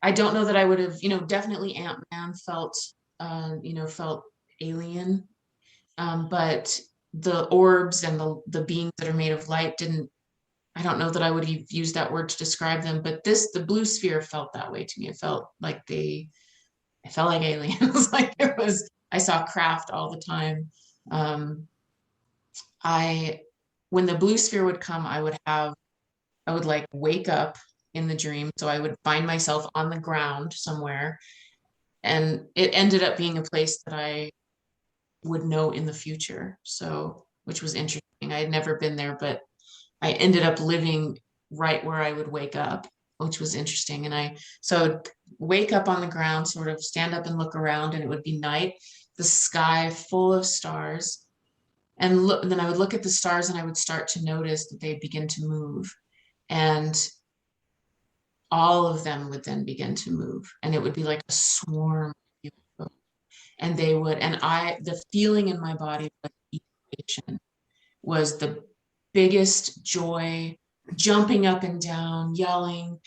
I don't know that I would have, definitely Ant-Man felt, felt alien. But the orbs and the beings that are made of light didn't, I don't know that I would have used that word to describe them, but the blue sphere felt that way to me. It felt like I felt like aliens. Like I saw craft all the time. When the blue sphere would come, I would like wake up in the dream. So I would find myself on the ground somewhere, and it ended up being a place that I would know in the future. So, which was interesting. I had never been there, but I ended up living right where I would wake up, which was interesting. And so wake up on the ground, sort of stand up and look around, and it would be night, the sky full of stars. And then I would look at the stars and I would start to notice that they begin to move. And all of them would then begin to move. And it would be like a swarm. And the feeling in my body was the biggest joy, jumping up and down, yelling,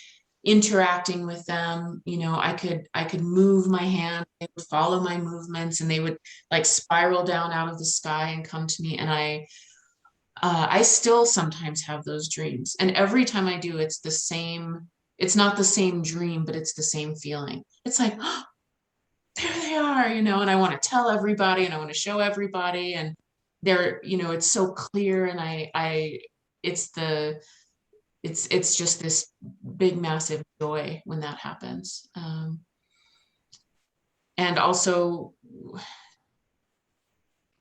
interacting with them. I could move my hand, they would follow my movements, and they would like spiral down out of the sky and come to me. And I still sometimes have those dreams. And every time I do, it's the same. It's not the same dream, but it's the same feeling. It's like, oh, there they are, and I want to tell everybody and I want to show everybody. And it's so clear. And it's just this big, massive joy when that happens. And also,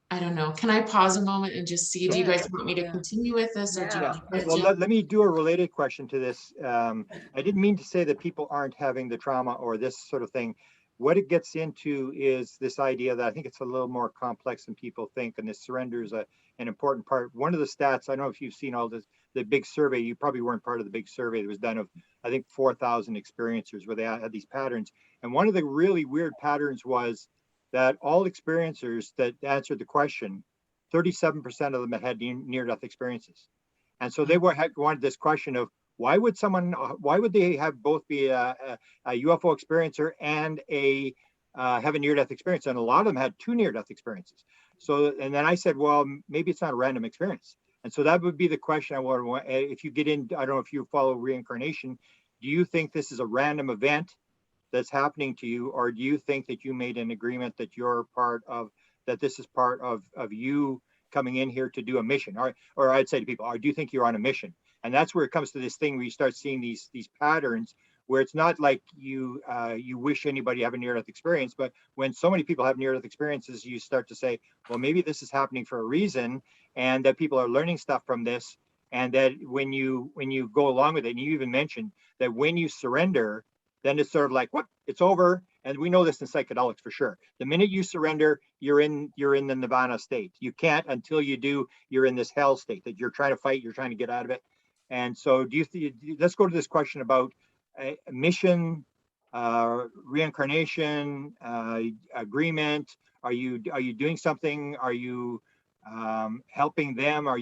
I don't know, can I pause a moment and just see, do you guys want me to continue with this? Or do you Well, let me do a related question to this. I didn't mean to say that people aren't having the trauma or this sort of thing. What it gets into is this idea that I think it's a little more complex than people think, and this surrender is an important part. One of the stats, I don't know if you've seen all this, the big survey, you probably weren't part of the big survey that was done of, I think, 4,000 experiencers where they had these patterns. And one of the really weird patterns was that all experiencers that answered the question, 37% of them had near-death experiences. And so they wanted this question of, why would they have both be a UFO experiencer and have a near-death experience? And a lot of them had 2 near-death experiences. So, and then I said, well, maybe it's not a random experience. And so that would be the question I want. If you get in, I don't know if you follow reincarnation, do you think this is a random event that's happening to you, or do you think that you made an agreement that that this is part of you coming in here to do a mission? Or I'd say to people, do you think you're on a mission? And that's where it comes to this thing where you start seeing these patterns where it's not like you wish anybody have a near-death experience, but when so many people have near-death experiences, you start to say, well, maybe this is happening for a reason, and that people are learning stuff from this, and that when you go along with it, and you even mentioned that when you surrender, then it's sort of like, what? It's over. And we know this in psychedelics for sure. The minute you surrender, you're in the nirvana state. You can't until you do. You're in this hell state that you're trying to fight. You're trying to get out of it. And so, let's go to this question about mission, reincarnation, agreement. Are you doing something? Are you helping them? Are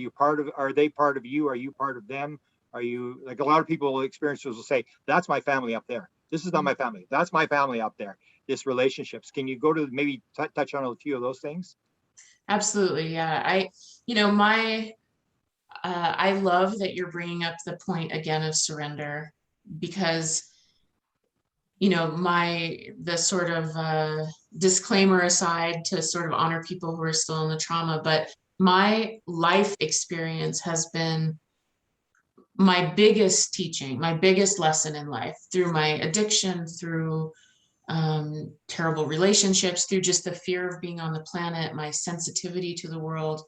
they part of you? Are you part of them? Are you, like a lot of people, experiencers will say, that's my family up there. This is not my family. That's my family up there. This relationships. Can you go to maybe touch on a few of those things? Absolutely. Yeah. I love that you're bringing up the point again of surrender, because, the sort of disclaimer aside, to sort of honor people who are still in the trauma, but my life experience has been my biggest teaching, my biggest lesson in life, through my addiction, through terrible relationships, through just the fear of being on the planet, my sensitivity to the world.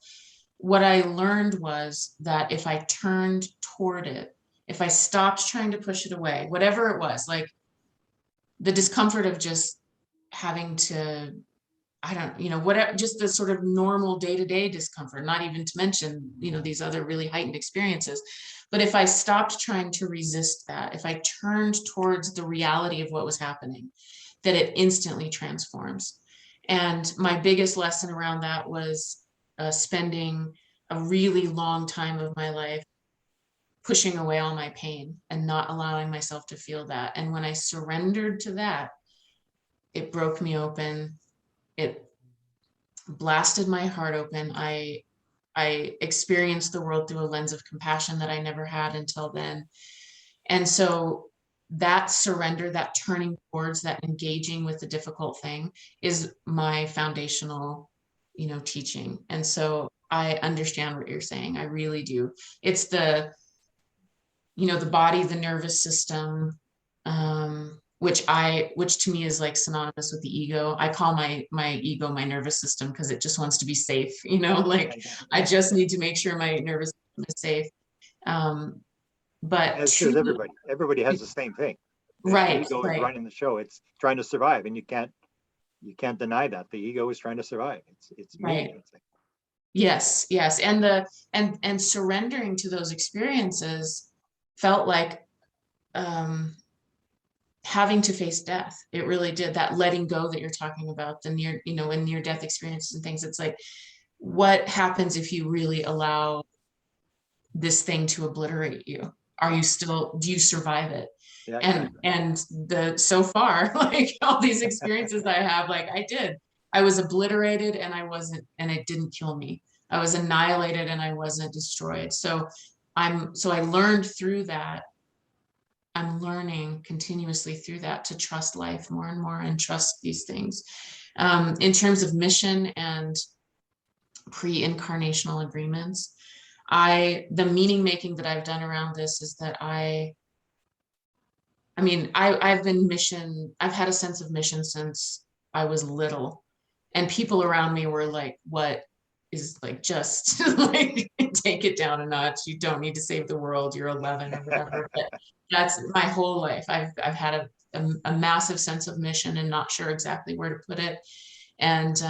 What I learned was that if I turned toward it, if I stopped trying to push it away, whatever it was, like the discomfort of just having to, I don't, whatever, just the sort of normal day-to-day discomfort, not even to mention, these other really heightened experiences. But if I stopped trying to resist that, if I turned towards the reality of what was happening, that it instantly transforms. And my biggest lesson around that was spending a really long time of my life pushing away all my pain and not allowing myself to feel that. And when I surrendered to that, it broke me open. It blasted my heart open. I experienced the world through a lens of compassion that I never had until then. And so that surrender, that turning towards, that engaging with the difficult thing is my foundational, teaching. And so I understand what you're saying. I really do. It's the body, the nervous system, which to me is like synonymous with the ego. I call my ego my nervous system because it just wants to be safe, like I just need to make sure my nervous system is safe. But as does everybody. Everybody has the same thing. Right, the ego right. is running the show. It's trying to survive, and you can't deny that the ego is trying to survive. It's me. Right. Yes, and surrendering to those experiences felt like having to face death. It really did. That letting go that you're talking about, the near death experiences and things. It's like, what happens if you really allow this thing to obliterate you? Do you survive it? Yeah, and so far, like all these experiences I have, like I was obliterated and it didn't kill me. I was annihilated and I wasn't destroyed. So I learned through that. I'm learning continuously through that to trust life more and more and trust these things. In terms of mission and pre-incarnational agreements, the meaning making that I've done around this is that I've had a sense of mission since I was little, and people around me were like, what is, like, just like, take it down a notch. You don't need to save the world. You're 11 or whatever. But that's my whole life. I've had a massive sense of mission and not sure exactly where to put it. And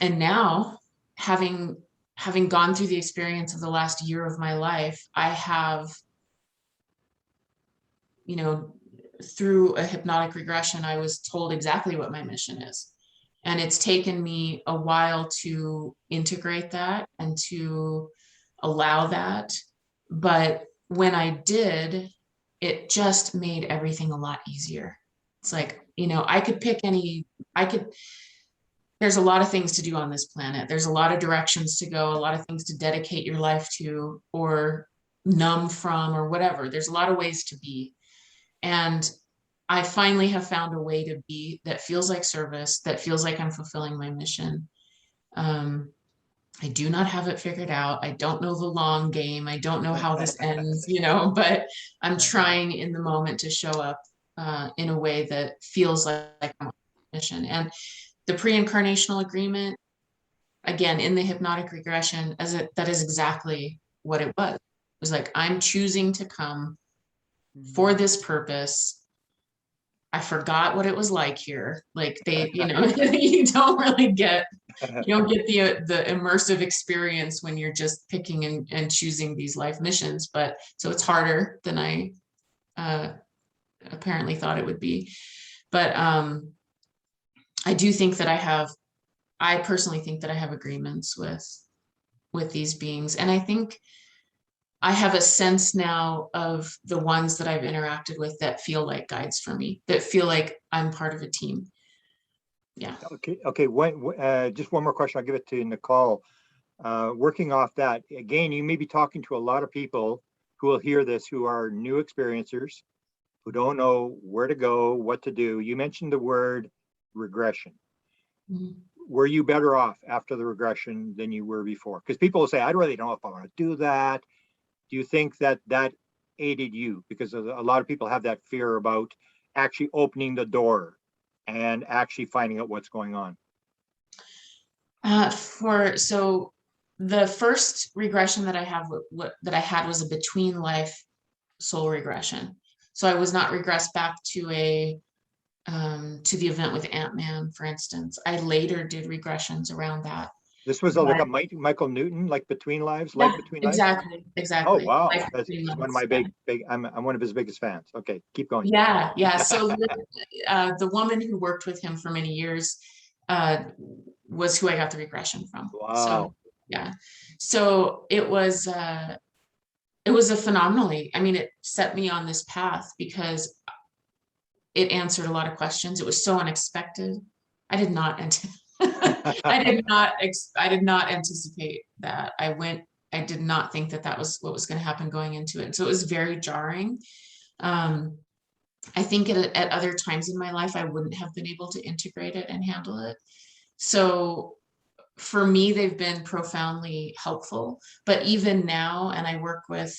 now, having gone through the experience of the last year of my life, I have, through a hypnotic regression, I was told exactly what my mission is. And it's taken me a while to integrate that and to allow that. But when I did, it just made everything a lot easier. It's like, there's a lot of things to do on this planet. There's a lot of directions to go, a lot of things to dedicate your life to or numb from or whatever. There's a lot of ways to be. And I finally have found a way to be that feels like service, that feels like I'm fulfilling my mission. I do not have it figured out. I don't know the long game. I don't know how this ends, but I'm trying in the moment to show up in a way that feels like I'm on a mission. And the pre-incarnational agreement, again, in the hypnotic regression, that is exactly what it was. It was like, I'm choosing to come for this purpose. I forgot what it was like here. Like you don't really get, the immersive experience when you're just picking and choosing these life missions. But so it's harder than I apparently thought it would be. But I do think that I personally think that I have agreements with these beings. And I think I have a sense now of the ones that I've interacted with that feel like guides for me, that feel like I'm part of a team. Yeah. Okay. Just one more question. I'll give it to Nicole. Working off that, again, you may be talking to a lot of people who will hear this, who are new experiencers, who don't know where to go, what to do. You mentioned the word regression. Mm-hmm. were you better off after the regression than you were before? Because people will say, I really don't know if I want to do that. Do you think that that aided you? Because a lot of people have that fear about actually opening the door and actually finding out what's going on. So the first regression that I have, that I had was a between life soul regression. So I was not regressed back to the event with Ant-Man, for instance. I later did regressions around that. This was like a Michael Newton, like between lives, life between lives. Exactly. Oh wow, Life that's between one of lives, my big. I'm one of his biggest fans. Okay, keep going. yeah. So the woman who worked with him for many years was who I got the regression from. Wow. So yeah, so it was a phenomenally. I mean, it set me on this path because it answered a lot of questions. It was so unexpected. I did not I did not anticipate that. I did not think that was what was going to happen going into it. So it was very jarring. I think at other times in my life, I wouldn't have been able to integrate it and handle it. So for me, they've been profoundly helpful. But even now, and I work with,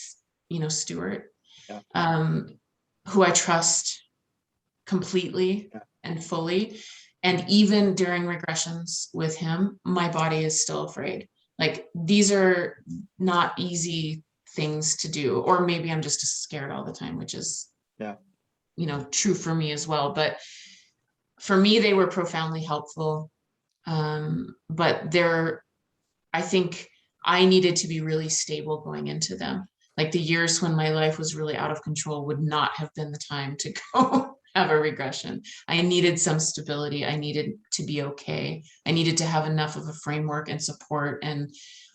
Stuart, who I trust completely and fully. And even during regressions with him, my body is still afraid. Like, these are not easy things to do, or maybe I'm just scared all the time, which is, true for me as well. But for me, they were profoundly helpful. But I think I needed to be really stable going into them. Like, the years when my life was really out of control would not have been the time to go have a regression. I needed some stability. I needed to be okay. I needed to have enough of a framework and support and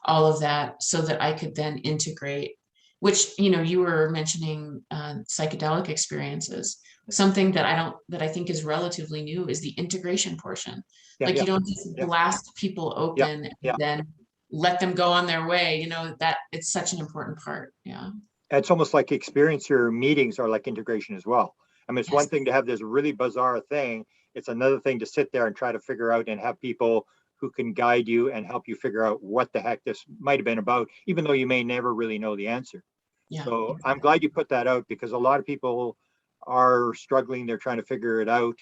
all of that so that I could then integrate, which, you were mentioning psychedelic experiences. Something that I think is relatively new is the integration portion. You don't just blast people open and then let them go on their way, that it's such an important part. Yeah. It's almost like experiencer meetings are like integration as well. I mean, it's one thing to have this really bizarre thing. It's another thing to sit there and try to figure out and have people who can guide you and help you figure out what the heck this might have been about, even though you may never really know the answer. Yeah, so exactly. I'm glad you put that out, because a lot of people are struggling. They're trying to figure it out.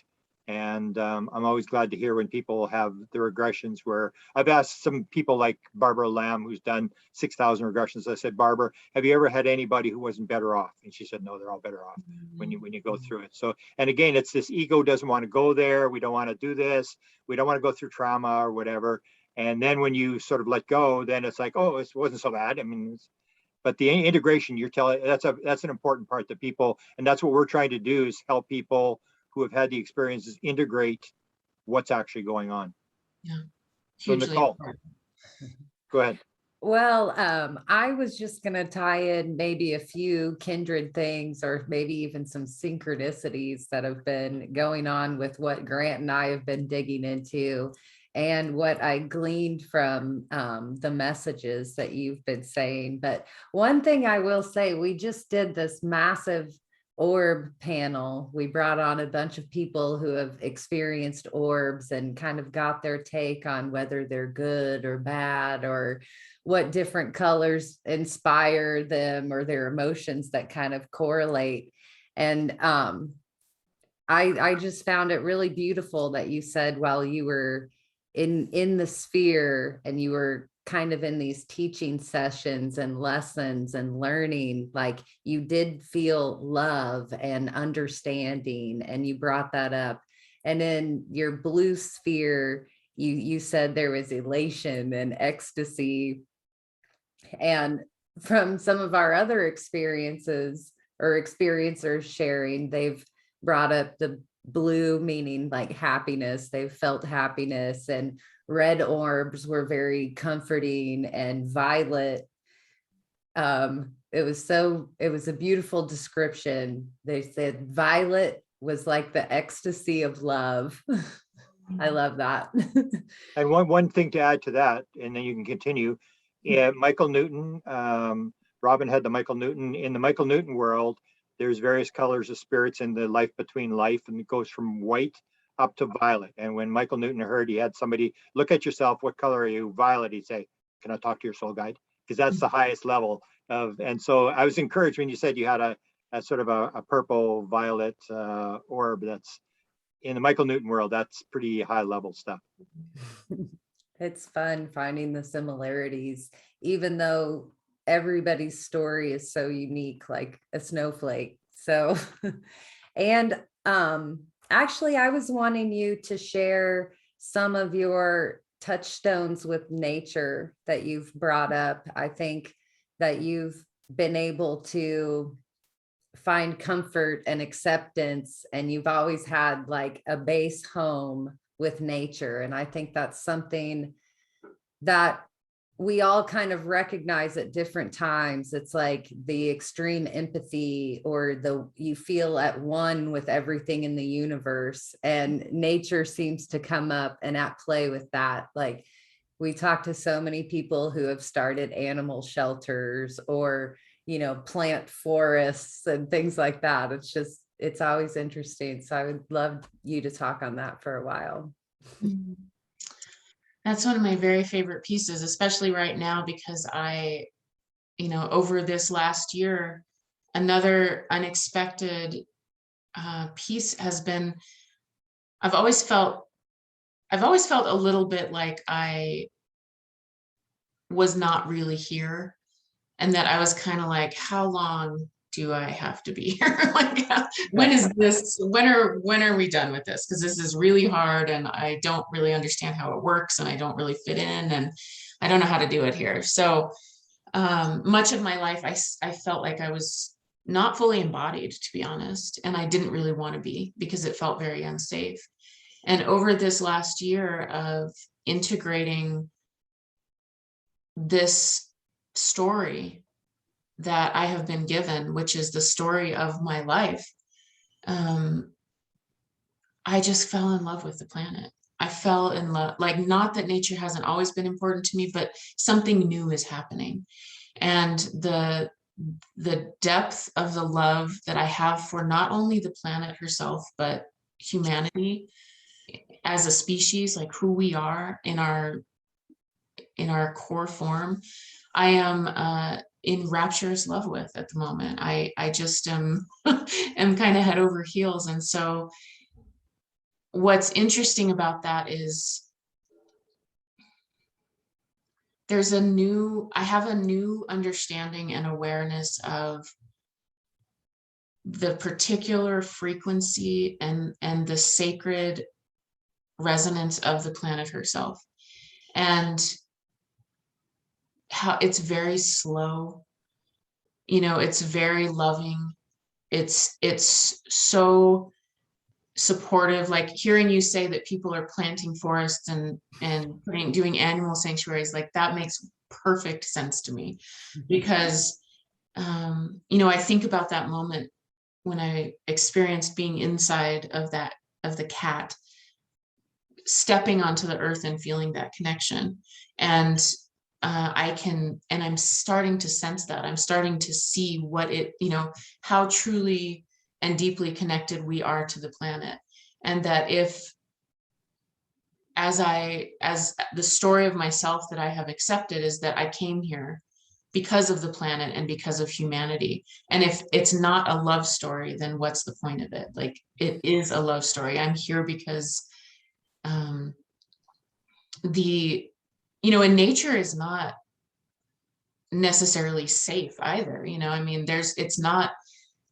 And I'm always glad to hear when people have the regressions, where I've asked some people like Barbara Lamb, who's done 6,000 regressions. I said, Barbara, have you ever had anybody who wasn't better off? And she said, no, they're all better off when you go through it. So, and again, it's this ego doesn't want to go there. We don't want to do this. We don't want to go through trauma or whatever. And then when you sort of let go, then it's like, oh, it wasn't so bad. I mean, but the integration, you're telling, that's an important part that people, and that's what we're trying to do, is help people who have had the experiences integrate what's actually going on. Yeah. So Nicole, go ahead. Well, I was just going to tie in maybe a few kindred things, or maybe even some synchronicities that have been going on with what Grant and I have been digging into, and what I gleaned from the messages that you've been saying. But one thing I will say, we just did this massive orb panel. We brought on a bunch of people who have experienced orbs and kind of got their take on whether they're good or bad, or what different colors inspire them, or their emotions that kind of correlate. And I just found it really beautiful that you said, while you were in the sphere and you were kind of in these teaching sessions and lessons and learning, like, you did feel love and understanding, and you brought that up. And in your blue sphere, you said there was elation and ecstasy. And from some of our other experiences or experiencers sharing, they've brought up the blue, meaning like happiness. They've felt happiness, and red orbs were very comforting, and violet. It was a beautiful description. They said violet was like the ecstasy of love. I love that. And one thing to add to that, and then you can continue. Yeah, Michael Newton, Robin had the Michael Newton. In the Michael Newton world, there's various colors of spirits in the life between life, and it goes from white up to violet. And when Michael Newton heard he had somebody look at yourself, what color are you? Violet. He'd say, can I talk to your soul guide? Because that's the highest level of. And so I was encouraged when you said you had a sort of a purple violet orb. That's in the Michael Newton world. That's pretty high level stuff. It's fun finding the similarities, even though everybody's story is so unique, like a snowflake. So, and actually, I was wanting you to share some of your touchstones with nature that you've brought up. I think that you've been able to find comfort and acceptance, and you've always had like a base home with nature. And I think that's something that we all kind of recognize at different times. It's like the extreme empathy, or you feel at one with everything in the universe, and nature seems to come up and at play with that. Like, we talk to so many people who have started animal shelters or, plant forests and things like that. It's always interesting. So I would love you to talk on that for a while. That's one of my very favorite pieces, especially right now, because over this last year, another unexpected piece has been, I've always felt a little bit like I was not really here, and that I was kind of like, how long do I have to be here? Like, when are we done with this? Because this is really hard, and I don't really understand how it works, and I don't really fit in, and I don't know how to do it here. So much of my life, I felt like I was not fully embodied, to be honest, and I didn't really want to be, because it felt very unsafe. And over this last year of integrating this story that I have been given, which is the story of my life, I just fell in love with the planet. I fell in love, like, not that nature hasn't always been important to me, but something new is happening. And the depth of the love that I have for not only the planet herself, but humanity as a species, like who we are in our core form, I am in rapturous love with at the moment. I just am kind of head over heels. And so what's interesting about that is I have a new understanding and awareness of the particular frequency and the sacred resonance of the planet herself, and how it's very slow, it's very loving, it's so supportive. Like, hearing you say that people are planting forests and doing animal sanctuaries, like, that makes perfect sense to me, because I think about that moment when I experienced being inside of the cat, stepping onto the earth and feeling that connection. And I'm starting to sense that. I'm starting to see what how truly and deeply connected we are to the planet. And that as the story of myself that I have accepted is that I came here because of the planet and because of humanity. And if it's not a love story, then what's the point of it? Like, it is a love story. I'm here because and nature is not necessarily safe either. It's not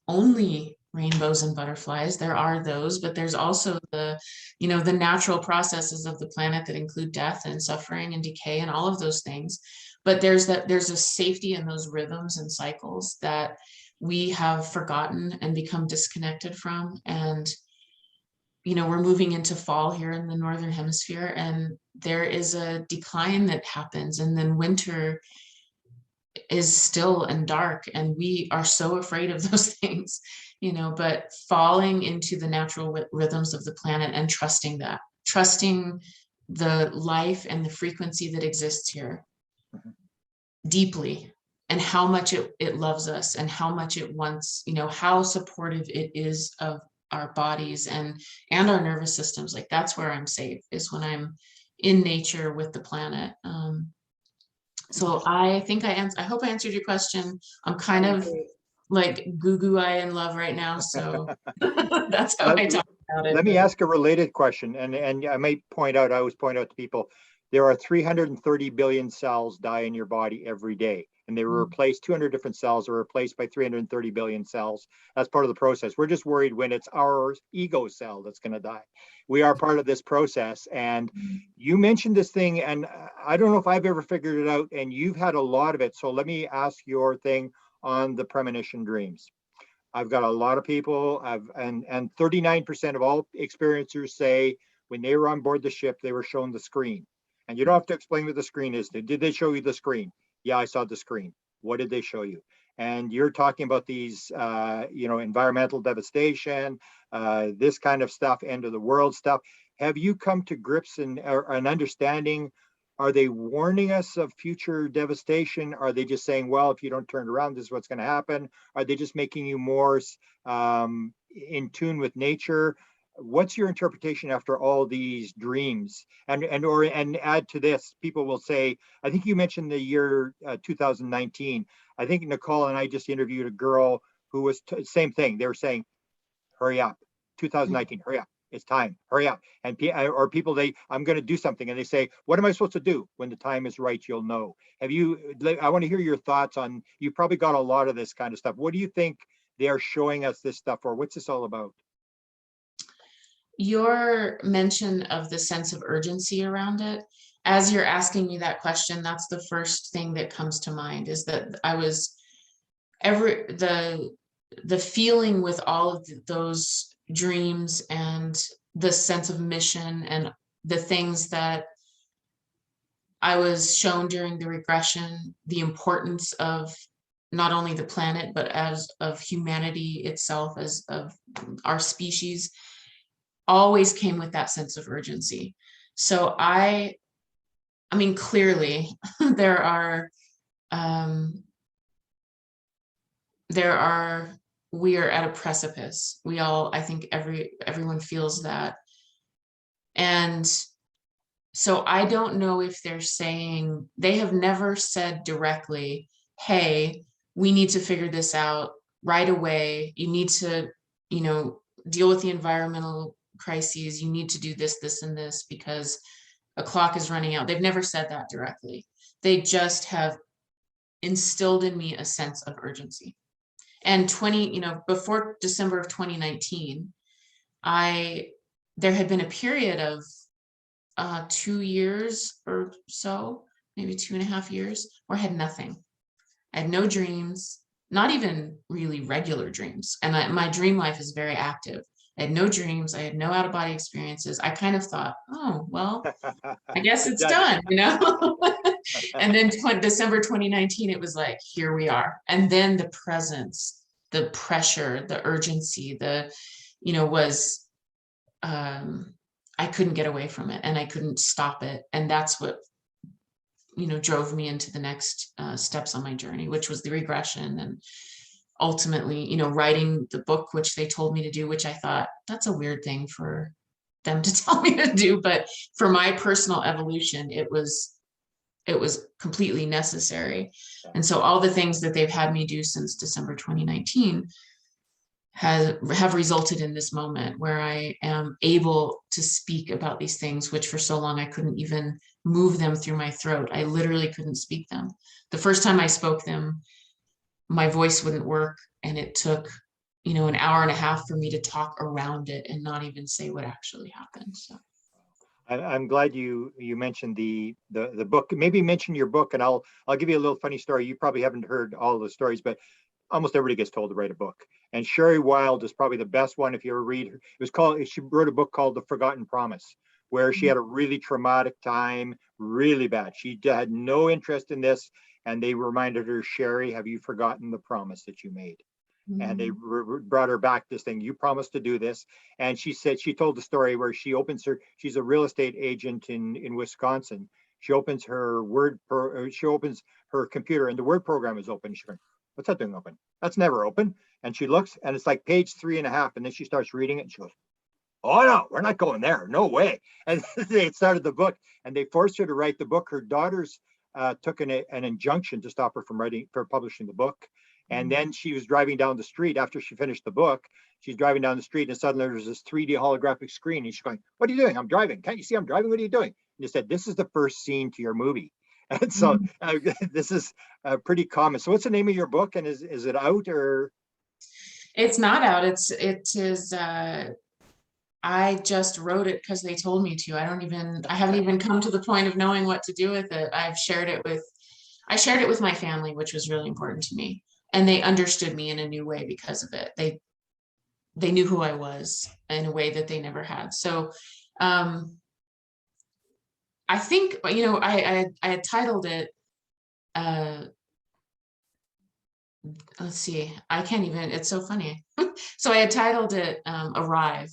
only rainbows and butterflies. There are those, but there's also the natural processes of the planet that include death and suffering and decay and all of those things. But there's a safety in those rhythms and cycles that we have forgotten and become disconnected from. And we're moving into fall here in the Northern Hemisphere, and there is a decline that happens, and then winter is still and dark, and we are so afraid of those things, but falling into the natural rhythms of the planet and trusting the life and the frequency that exists here deeply, and how much it loves us, and how much it wants, how supportive it is of our bodies and our nervous systems. Like that's where I'm safe, is when I'm in nature with the planet. So I think I hope I answered your question. I'm kind of like goo eye in love right now. So that's how I talk about it. Let me ask a related question, and I may point out, I always point out to people, there are 330 billion cells die in your body every day, and they were replaced, 200 different cells are replaced by 330 billion cells. That's part of the process. We're just worried when it's our ego cell that's going to die. We are part of this process. And you mentioned this thing, and I don't know if I've ever figured it out, and you've had a lot of it. So let me ask your thing on the premonition dreams. I've got a lot of people, and 39% of all experiencers say when they were on board the ship, they were shown the screen. And you don't have to explain what the screen is. Did they show you the screen? Yeah, I saw the screen. What did they show you? And you're talking about these, environmental devastation, this kind of stuff, end of the world stuff. Have you come to grips and an understanding? Are they warning us of future devastation? Are they just saying, well, if you don't turn around, this is what's going to happen? Are they just making you more in tune with nature? What's your interpretation after all these dreams? And add to this, people will say, I think you mentioned the year 2019. I think Nicole and I just interviewed a girl who was same thing. They were saying, hurry up, 2019, hurry up. It's time, hurry up. And or people, I'm going to do something, and they say, what am I supposed to do? When the time is right, you'll know. I want to hear your thoughts on, you probably got a lot of this kind of stuff. What do you think they are showing us this stuff for? What's this all about? Your mention of the sense of urgency around it, as you're asking me that question, that's the first thing that comes to mind, is that I was the feeling with all of those dreams and the sense of mission and the things that I was shown during the regression, the importance of not only the planet, but of humanity itself, as of our species, always came with that sense of urgency. So I mean, clearly there are, we are at a precipice. We all, I think everyone feels that. And so I don't know if they're saying, they have never said directly, hey, we need to figure this out right away. You need to, deal with the environmental crises. You need to do this, this, and this because a clock is running out. They've never said that directly. They just have instilled in me a sense of urgency. And before December of 2019, there had been a period of 2 years or so, maybe 2.5 years, where I had nothing. I had no dreams, not even really regular dreams. And my dream life is very active. I had no dreams. I had no out-of-body experiences. I kind of thought, oh, well, I guess it's done, And then December 2019, it was like, here we are. And then the presence, the pressure, the urgency, was, I couldn't get away from it and I couldn't stop it. And that's what, drove me into the next steps on my journey, which was the regression and ultimately, writing the book, which they told me to do, which I thought that's a weird thing for them to tell me to do. But for my personal evolution, it was completely necessary. And so all the things that they've had me do since December 2019 have resulted in this moment where I am able to speak about these things, which for so long I couldn't even move them through my throat. I literally couldn't speak them. The first time I spoke them, my voice wouldn't work. And it took, an hour and a half for me to talk around it and not even say what actually happened. So I'm glad you mentioned the book. Maybe mention your book, and I'll give you a little funny story. You probably haven't heard all the stories, but almost everybody gets told to write a book. And Sherry Wilde is probably the best one if you ever read her. She wrote a book called The Forgotten Promise, where she had a really traumatic time, really bad. She had no interest in this, and they reminded her, Sherry, have you forgotten the promise that you made? And they brought her back this thing. You promised to do this. And she told the story where she's a real estate agent in Wisconsin. She opens her computer and the Word program is open. She goes, what's that thing open? That's never open. And she looks and it's like page 3.5. And then she starts reading it and she goes, oh no, we're not going there. No way. And they started the book and they forced her to write the book. Her daughters took an injunction to stop her from publishing the book. And then she was driving down the street after she finished the book. She's driving down the street and suddenly there's this 3D holographic screen. And she's going, what are you doing? I'm driving. Can't you see I'm driving? What are you doing? And they said, this is the first scene to your movie. And so this is pretty common. So what's the name of your book? And is it out or? It's not out. It is, I just wrote it because they told me to. I haven't even come to the point of knowing what to do with it. I shared it with my family, which was really important to me. And they understood me in a new way because of it. They knew who I was in a way that they never had. So I think, I had titled it, let's see, I can't even, it's so funny. So I had titled it Arrive,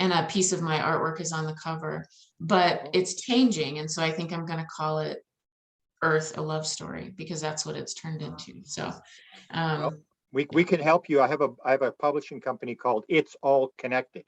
and a piece of my artwork is on the cover, but it's changing. And so I think I'm going to call it Earth, a Love Story, because that's what it's turned into. So well, we can help you. I have a publishing company called It's All Connected.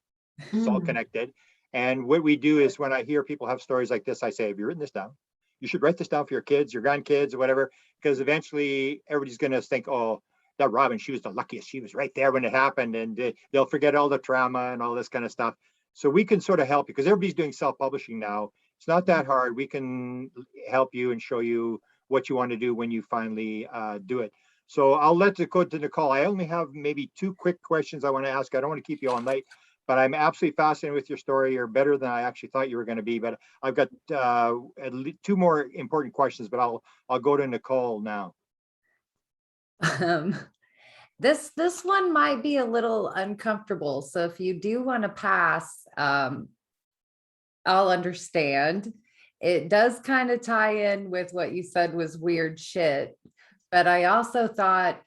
It's all connected. And what we do is when I hear people have stories like this, I say, have you written this down? You should write this down for your kids, your grandkids, or whatever, because eventually everybody's going to think, oh, that Robin, she was the luckiest. She was right there when it happened, and they'll forget all the trauma and all this kind of stuff. So we can sort of help you because everybody's doing self-publishing now. It's not that hard. We can help you and show you what you want to do when you finally do it. So I'll let it go to Nicole. I only have maybe 2 quick questions I want to ask. I don't want to keep you all night, but I'm absolutely fascinated with your story. You're better than I actually thought you were going to be. But I've got at least 2 more important questions, but I'll go to Nicole now. This one might be a little uncomfortable. So if you do want to pass, I'll understand. It does kind of tie in with what you said was weird shit. But I also thought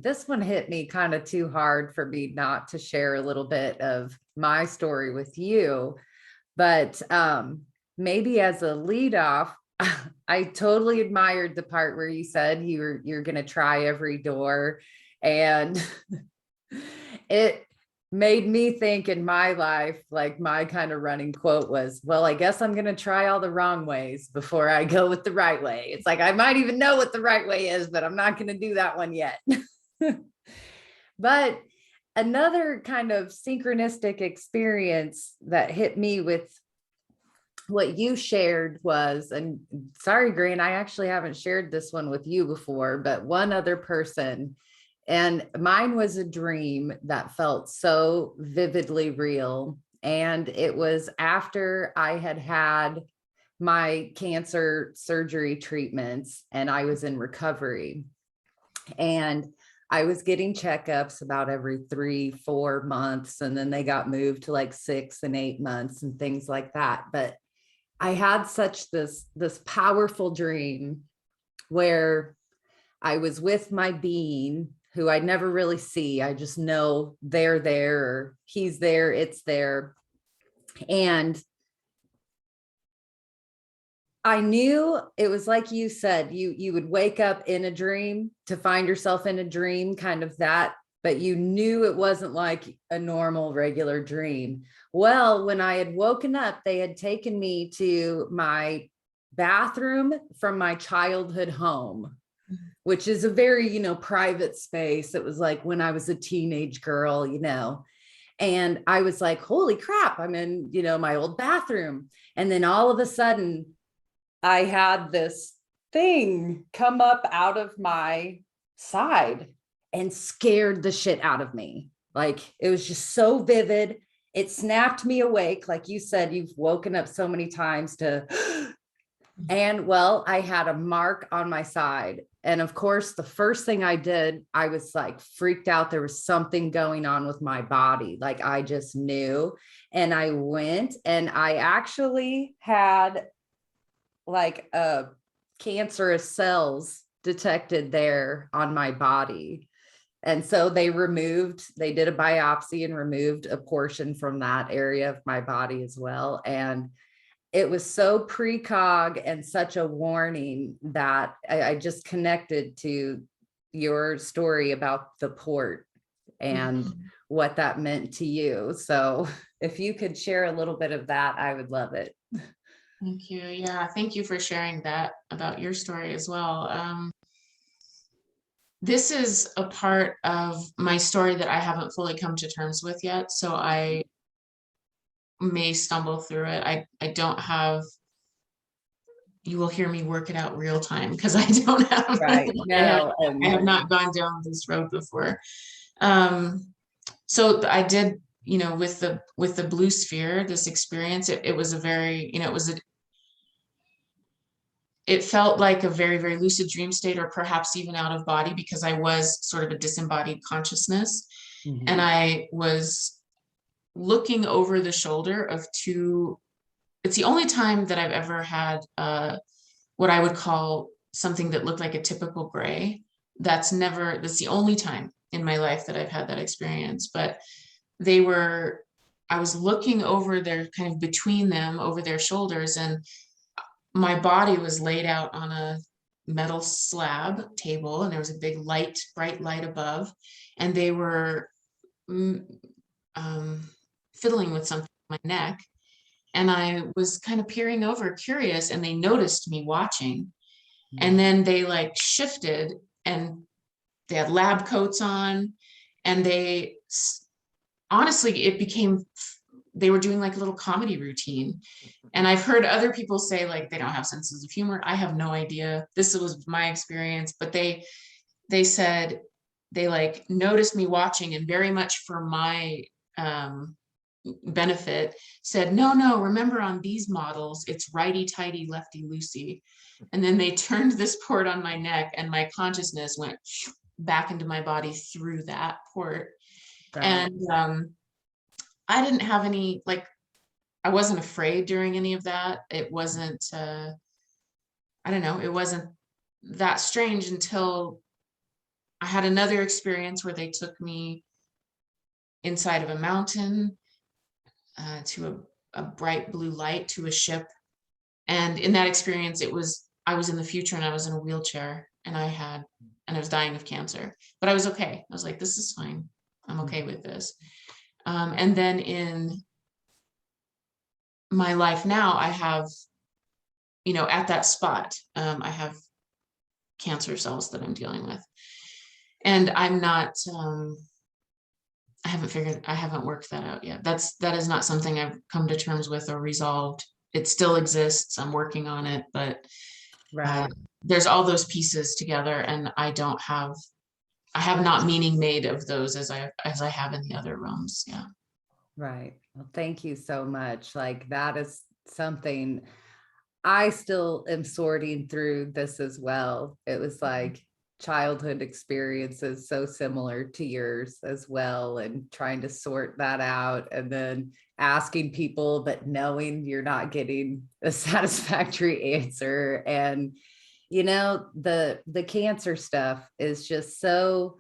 this one hit me kind of too hard for me not to share a little bit of my story with you. But maybe as a lead off, I totally admired the part where you said you're going to try every door. And it made me think in my life, like my kind of running quote was, well, I guess I'm going to try all the wrong ways before I go with the right way. It's like, I might even know what the right way is, but I'm not going to do that one yet. But another kind of synchronistic experience that hit me with what you shared was, and sorry, Green, I actually haven't shared this one with you before, but one other person, and mine was a dream that felt so vividly real. And it was after I had had my cancer surgery treatments and I was in recovery. And I was getting checkups about every 3-4 months. And then they got moved to like 6 and 8 months and things like that. But I had such this powerful dream where I was with my being, who I never really see. I just know they're there, or he's there, it's there. And I knew it was like you said, you would wake up in a dream to find yourself in a dream, kind of that, but you knew it wasn't like a normal, regular dream. Well, when I had woken up, they had taken me to my bathroom from my childhood home, which is a very, private space. It was like when I was a teenage girl, and I was like, holy crap, I'm in, my old bathroom. And then all of a sudden I had this thing come up out of my side and scared the shit out of me. Like, it was just so vivid. It snapped me awake. Like you said, you've woken up so many times to, and well, I had a mark on my side. And of course, the first thing I did, I was like freaked out. There was something going on with my body. Like, I just knew. And I went and I actually had like cancerous cells detected there on my body. And so they did a biopsy and removed a portion from that area of my body as well. And it was so precog and such a warning that I just connected to your story about the port and what that meant to you. So if you could share a little bit of that, I would love it. Thank you. Yeah, thank you for sharing that about your story as well. This is a part of my story that I haven't fully come to terms with yet, so I may stumble through it. I don't have, you will hear me work it out real time because I don't have, Right. I have not gone down this road before. So I did, with the blue sphere, this experience, it was a very, it felt like a very, very lucid dream state, or perhaps even out of body, because I was sort of a disembodied consciousness. And I was looking over the shoulder of two, it's the only time that I've ever had what I would call something that looked like a typical gray. That's the only time in my life that I've had that experience. But I was looking over their, kind of between them, over their shoulders, and my body was laid out on a metal slab table, and there was a big light, bright light above, and they were fiddling with something on my neck. And I was kind of peering over, curious, and they noticed me watching. And then they like shifted, and they had lab coats on, and honestly, they were doing like a little comedy routine. And I've heard other people say like they don't have senses of humor. I have no idea. This was my experience, but they said they like noticed me watching, and very much for my benefit said, no, remember on these models, it's righty tighty, lefty loosey. And then they turned this port on my neck, and my consciousness went back into my body through that port. Right. And I didn't have any, like, I wasn't afraid during any of that. It wasn't, I don't know, it wasn't that strange until I had another experience where they took me inside of a mountain to a bright blue light, to a ship. And in that experience, I was in the future, and I was in a wheelchair, and I was dying of cancer, but I was okay. I was like, this is fine. I'm okay with this. And then in my life now, I have, at that spot, I have cancer cells that I'm dealing with. And I'm not, I haven't worked that out yet. That is not something I've come to terms with or resolved. It still exists. I'm working on it, but there's all those pieces together, and I have not meaning made of those as I have in the other realms. Yeah. Right. Well, thank you so much. Like, that is something I still am sorting through this as well. It was like childhood experiences so similar to yours as well, and trying to sort that out, and then asking people but knowing you're not getting a satisfactory answer. And the cancer stuff is just so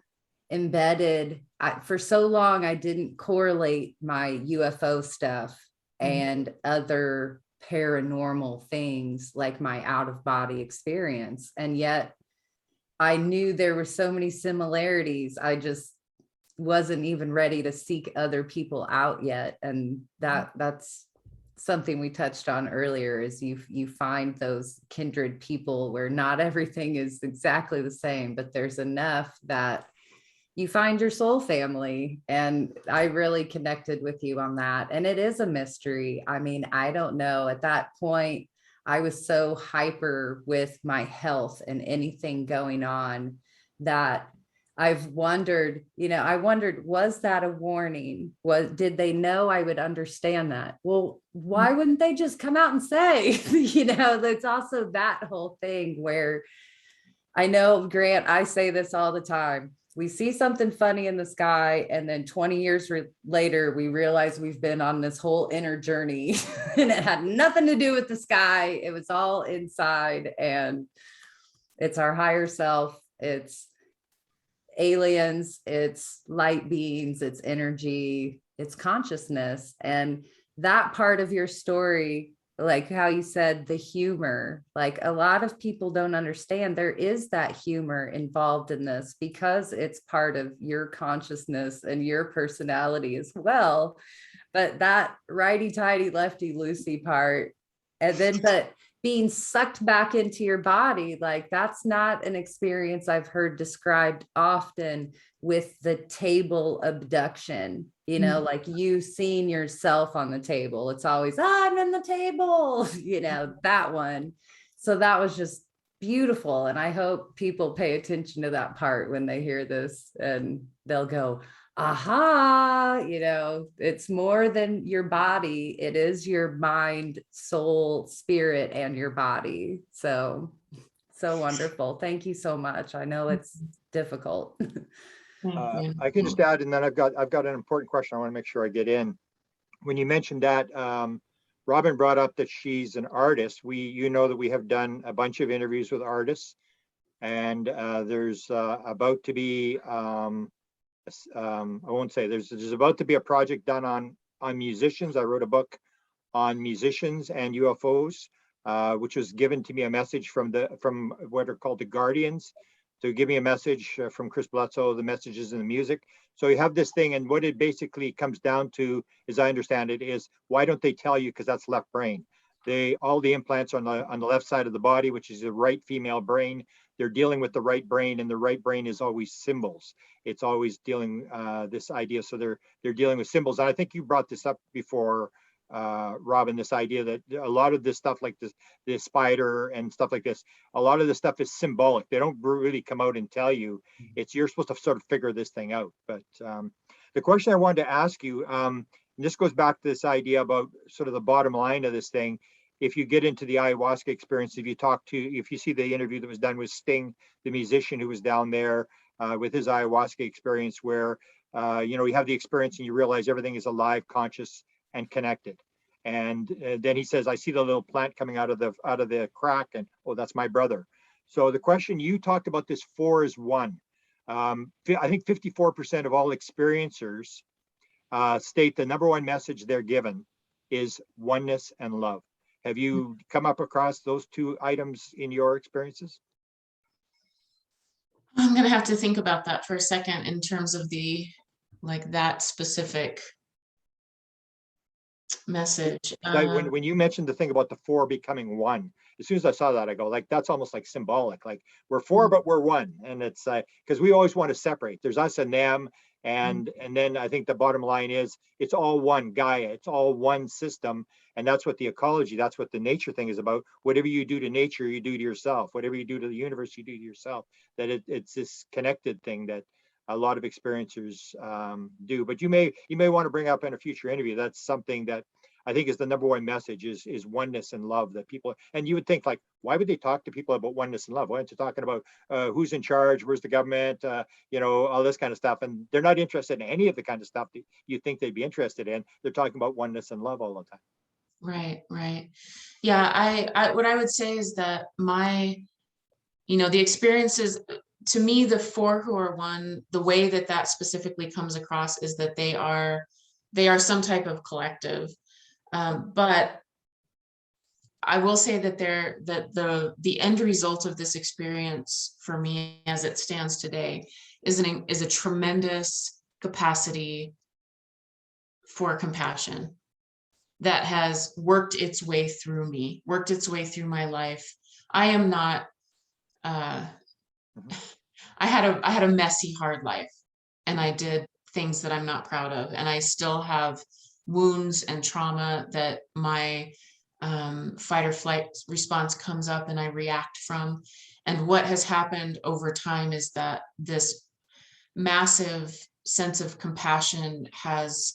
embedded. For so long I didn't correlate my UFO stuff and other paranormal things like my out-of-body experience, and yet I knew there were so many similarities. I just wasn't even ready to seek other people out yet. And that's something we touched on earlier, is you find those kindred people where not everything is exactly the same, but there's enough that you find your soul family. And I really connected with you on that. And it is a mystery. I mean, I don't know. At that point, I was so hyper with my health and anything going on that I've wondered, was that a warning? Did they know I would understand that? Well, why wouldn't they just come out and say, there's also that whole thing where I know, Grant, I say this all the time. We see something funny in the sky, and then 20 years later, we realize we've been on this whole inner journey and it had nothing to do with the sky. It was all inside, and it's our higher self. It's aliens, it's light beings, it's energy, it's consciousness. And that part of your story like how you said the humor, like a lot of people don't understand there is that humor involved in this because it's part of your consciousness and your personality as well. But that righty-tighty, lefty-loosey part, and then but being sucked back into your body, like that's not an experience I've heard described often with the table abduction, you know, like you seeing yourself on the table. It's always, I'm in the table, you know, that one. So that was just beautiful. And I hope people pay attention to that part when they hear this and they'll go, aha, you know, it's more than your body. It is your mind, soul, spirit, and your body. So wonderful. Thank you so much. I know it's difficult. Thank you. I can just add, and then I've got an important question I want to make sure I get in. When you mentioned that, Robin brought up that she's an artist. You know that we have done a bunch of interviews with artists, and there's about to be I won't say there's about to be a project done on musicians. I wrote a book on musicians and UFOs, which was given to me a message from what are called the Guardians, to give me a message from Chris Bledsoe, the messages in the music. So you have this thing, and what it basically comes down to, as I understand it, is why don't they tell you? Because that's left brain. All the implants are on the left side of the body, which is the right female brain. They're dealing with the right brain, and the right brain is always symbols. It's always dealing this idea. So they're dealing with symbols. And I think you brought this up before, Robin, this idea that a lot of this stuff, like this spider and stuff like this, a lot of this stuff is symbolic. They don't really come out and tell you. You're supposed to sort of figure this thing out. But the question I wanted to ask you, and this goes back to this idea about sort of the bottom line of this thing. If you get into the ayahuasca experience, if you see the interview that was done with Sting, the musician who was down there with his ayahuasca experience, where you have the experience and you realize everything is alive, conscious, and connected. And then he says, I see the little plant coming out of the crack, and oh, that's my brother. So the question, you talked about this 4 is 1. I think 54% of all experiencers state the number one message they're given is oneness and love. Have you come up across those two items in your experiences? I'm going to have to think about that for a second in terms of that specific message. When you mentioned the thing about the 4 becoming 1, as soon as I saw that, I go, like, that's almost like symbolic. Like, we're 4, but we're 1. And it's because we always want to separate. There's us and them. And then I think the bottom line is it's all one Gaia. It's all one system. And that's what the ecology, that's what the nature thing is about. Whatever you do to nature, you do to yourself. Whatever you do to the universe, you do to yourself. That it's this connected thing that a lot of experiencers do. But you may want to bring up in a future interview. That's something that I think is the number one message is oneness and love, that people, and you would think, like, why would they talk to people about oneness and love? Why aren't they talking about who's in charge, where's the government, all this kind of stuff? And they're not interested in any of the kind of stuff that you think they'd be interested in. They're talking about oneness and love all the time. Right. Yeah, I what I would say is that the experiences, to me, the 4 who are 1, the way that specifically comes across is that they are some type of collective. But I will say that the end result of this experience for me, as it stands today, is a tremendous capacity for compassion that has worked its way through me, worked its way through my life. I am not. I had a messy, hard life, and I did things that I'm not proud of, and I still have wounds and trauma that my fight or flight response comes up and I react from. And what has happened over time is that this massive sense of compassion has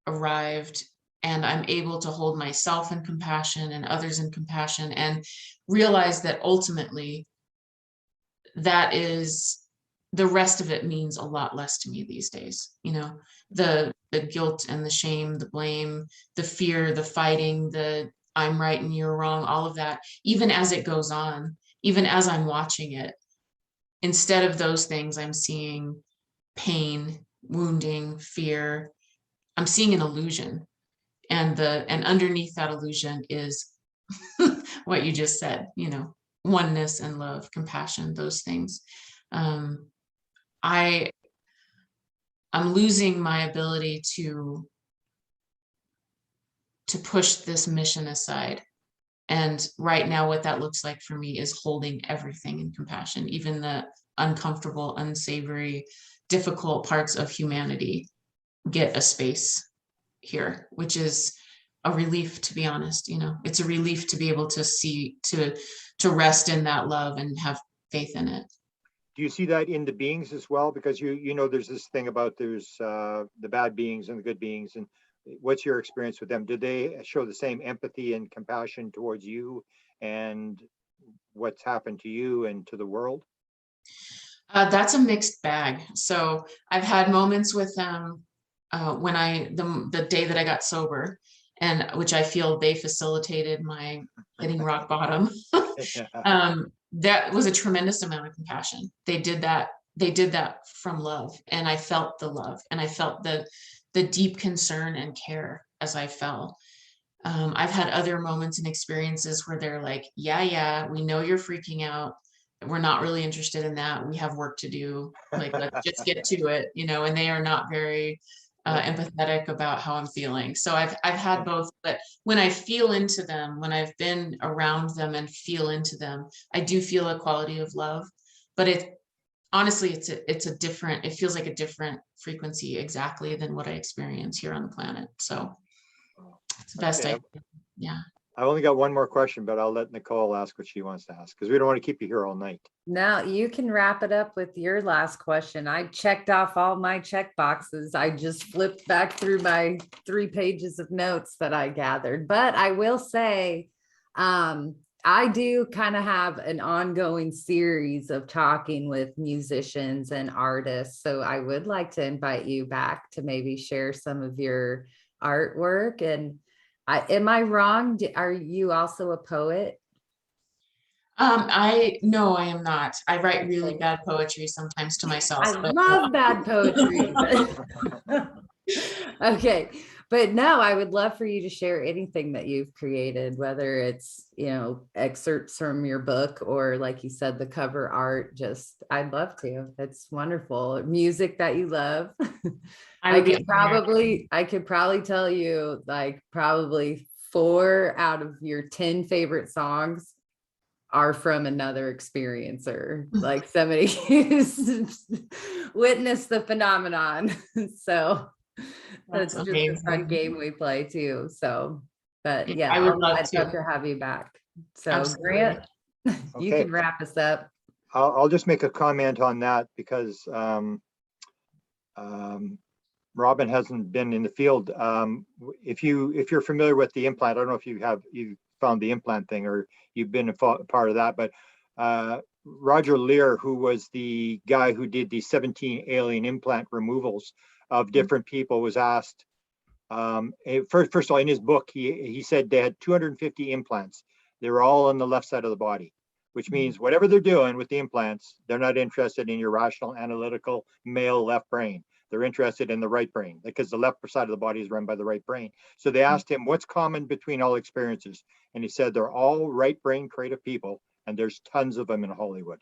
arrived, and I'm able to hold myself in compassion and others in compassion, and realize that ultimately that is, the rest of it means a lot less to me these days. The guilt and the shame, the blame, the fear, the fighting, the I'm right and you're wrong, all of that, even as it goes on, even as I'm watching it, instead of those things, I'm seeing pain, wounding, fear. I'm seeing an illusion. and underneath that illusion is what you just said, you know, oneness and love, compassion, those things. I'm losing my ability to push this mission aside. And right now, what that looks like for me is holding everything in compassion, even the uncomfortable, unsavory, difficult parts of humanity get a space here, which is a relief, to be honest. You know, it's a relief to be able to see, to rest in that love and have faith in it. Do you see that in the beings as well? Because you know, there's this thing about there's the bad beings and the good beings, and what's your experience with them? Did they show the same empathy and compassion towards you and what's happened to you and to the world? That's a mixed bag. So I've had moments with them when the day that I got sober, and which I feel they facilitated my hitting rock bottom. That was a tremendous amount of compassion. They did that from love, and I felt the love, and I felt the deep concern and care as I fell. I've had other moments and experiences where they're like, yeah, we know you're freaking out. We're not really interested in that. We have work to do. Like, let's just get to it, you know, and they are not very empathetic about how I'm feeling. So I've had both, but when I feel into them, when I've been around them and feel into them, I do feel a quality of love, but honestly, it feels like a different frequency exactly than what I experience here on the planet. So it's the best yeah. I only got one more question, but I'll let Nicole ask what she wants to ask, because we don't want to keep you here all night. Now you can wrap it up with your last question. I checked off all my check boxes. I just flipped back through my 3 pages of notes that I gathered. But I will say, I do kind of have an ongoing series of talking with musicians and artists. So I would like to invite you back to maybe share some of your artwork. And am I wrong? Are you also a poet? No, I am not. I write really bad poetry sometimes to myself. I love bad poetry. Okay. But no, I would love for you to share anything that you've created, whether it's, you know, excerpts from your book or, like you said, the cover art. Just, I'd love to. It's wonderful. Music that you love. I could probably tell you like probably 4 out of your 10 favorite songs are from another experiencer, like somebody who's witnessed the phenomenon. So that's just a fun game we play too. So, but yeah, I'd love to have you back. So Absolutely. Grant, you Okay. can wrap us up. I'll just make a comment on that because Robin hasn't been in the field. If you're familiar with the implant, I don't know if you found the implant thing or you've been a part of that, but Roger Lear, who was the guy who did the 17 alien implant removals of different people, was asked, first of all, in his book, he said they had 250 implants. They were all on the left side of the body, which means whatever they're doing with the implants, they're not interested in your rational, analytical, male left brain. They're interested in the right brain because the left side of the body is run by the right brain. So they asked him, what's common between all experiences? And he said, they're all right brain creative people, and there's tons of them in Hollywood.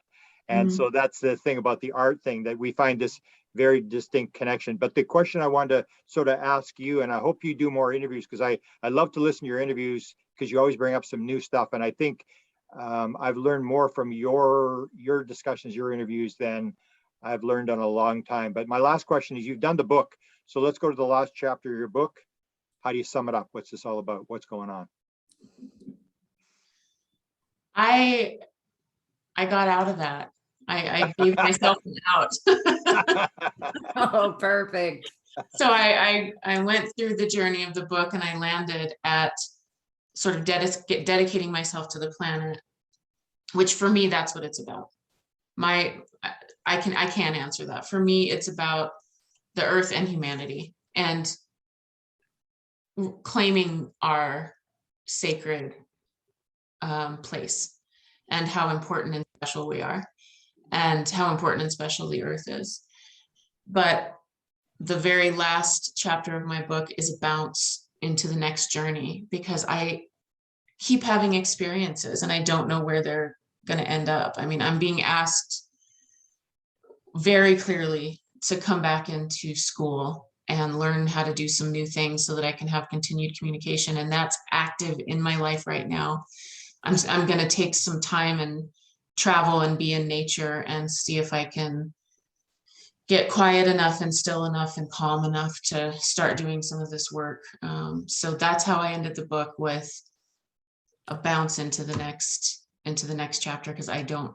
And so that's the thing about the art thing, that we find this very distinct connection. But the question I wanted to sort of ask you, and I hope you do more interviews, because I love to listen to your interviews because you always bring up some new stuff. And I think I've learned more from your discussions, your interviews, than I've learned on a long time. But my last question is, you've done the book. So let's go to the last chapter of your book. How do you sum it up? What's this all about? What's going on? I got out of that. I gave myself an out. Oh, perfect. So I went through the journey of the book, and I landed at sort of dedicating myself to the planet, which for me, that's what it's about. I can't answer that. For me, it's about the earth and humanity, and claiming our sacred place, and how important and special we are, and how important and special the earth is. But the very last chapter of my book is about into the next journey, because I keep having experiences and I don't know where they're going to end up. I mean, I'm being asked very clearly to come back into school and learn how to do some new things so that I can have continued communication. And that's active in my life right now. I'm going to take some time and travel and be in nature and see if I can get quiet enough and still enough and calm enough to start doing some of this work. So that's how I ended the book, with a bounce into the next chapter, because I do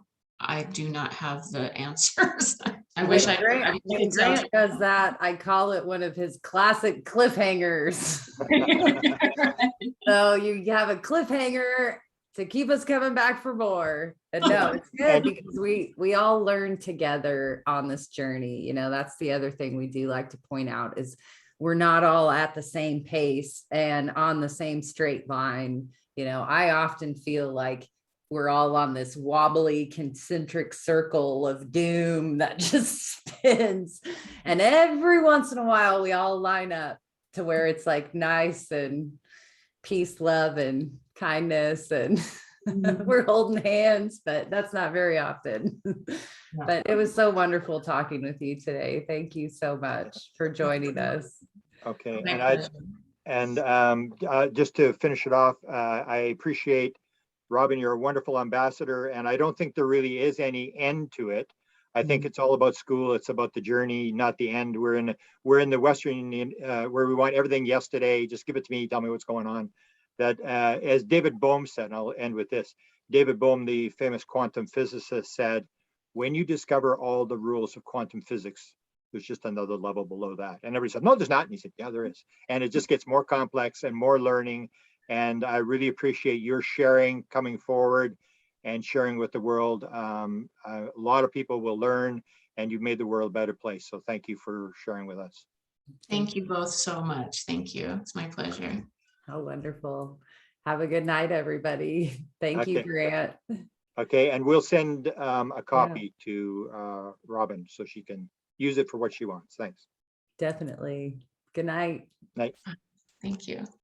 not have the answers. I wish I could. When Grant does that, I call it one of his classic cliffhangers. So you have a cliffhanger to keep us coming back for more. And no, it's good because we all learn together on this journey. You know, that's the other thing we do like to point out, is we're not all at the same pace and on the same straight line. You know, I often feel like we're all on this wobbly concentric circle of doom that just spins. And every once in a while, we all line up to where it's like nice and peace, love, and kindness. And we're holding hands, but that's not very often. But it was so wonderful talking with you today. Thank you so much for joining us. Okay. Just to finish it off, I appreciate, Robin, you're a wonderful ambassador, and I don't think there really is any end to it. I think it's all about school. It's about the journey, not the end. We're in the Western Union where we want everything yesterday. Just give it to me. Tell me what's going on. That as David Bohm said, and I'll end with this. David Bohm, the famous quantum physicist, said, when you discover all the rules of quantum physics, there's just another level below that. And everybody said, no, there's not. And he said, yeah, there is. And it just gets more complex and more learning. And I really appreciate your sharing, coming forward and sharing with the world. A lot of people will learn, and you've made the world a better place. So thank you for sharing with us. Thank you both so much. Thank you. It's my pleasure. How wonderful. Have a good night, everybody. Thank you, Grant. Okay, and we'll send a copy to Robin so she can use it for what she wants. Thanks. Definitely. Good night. Night. Thank you.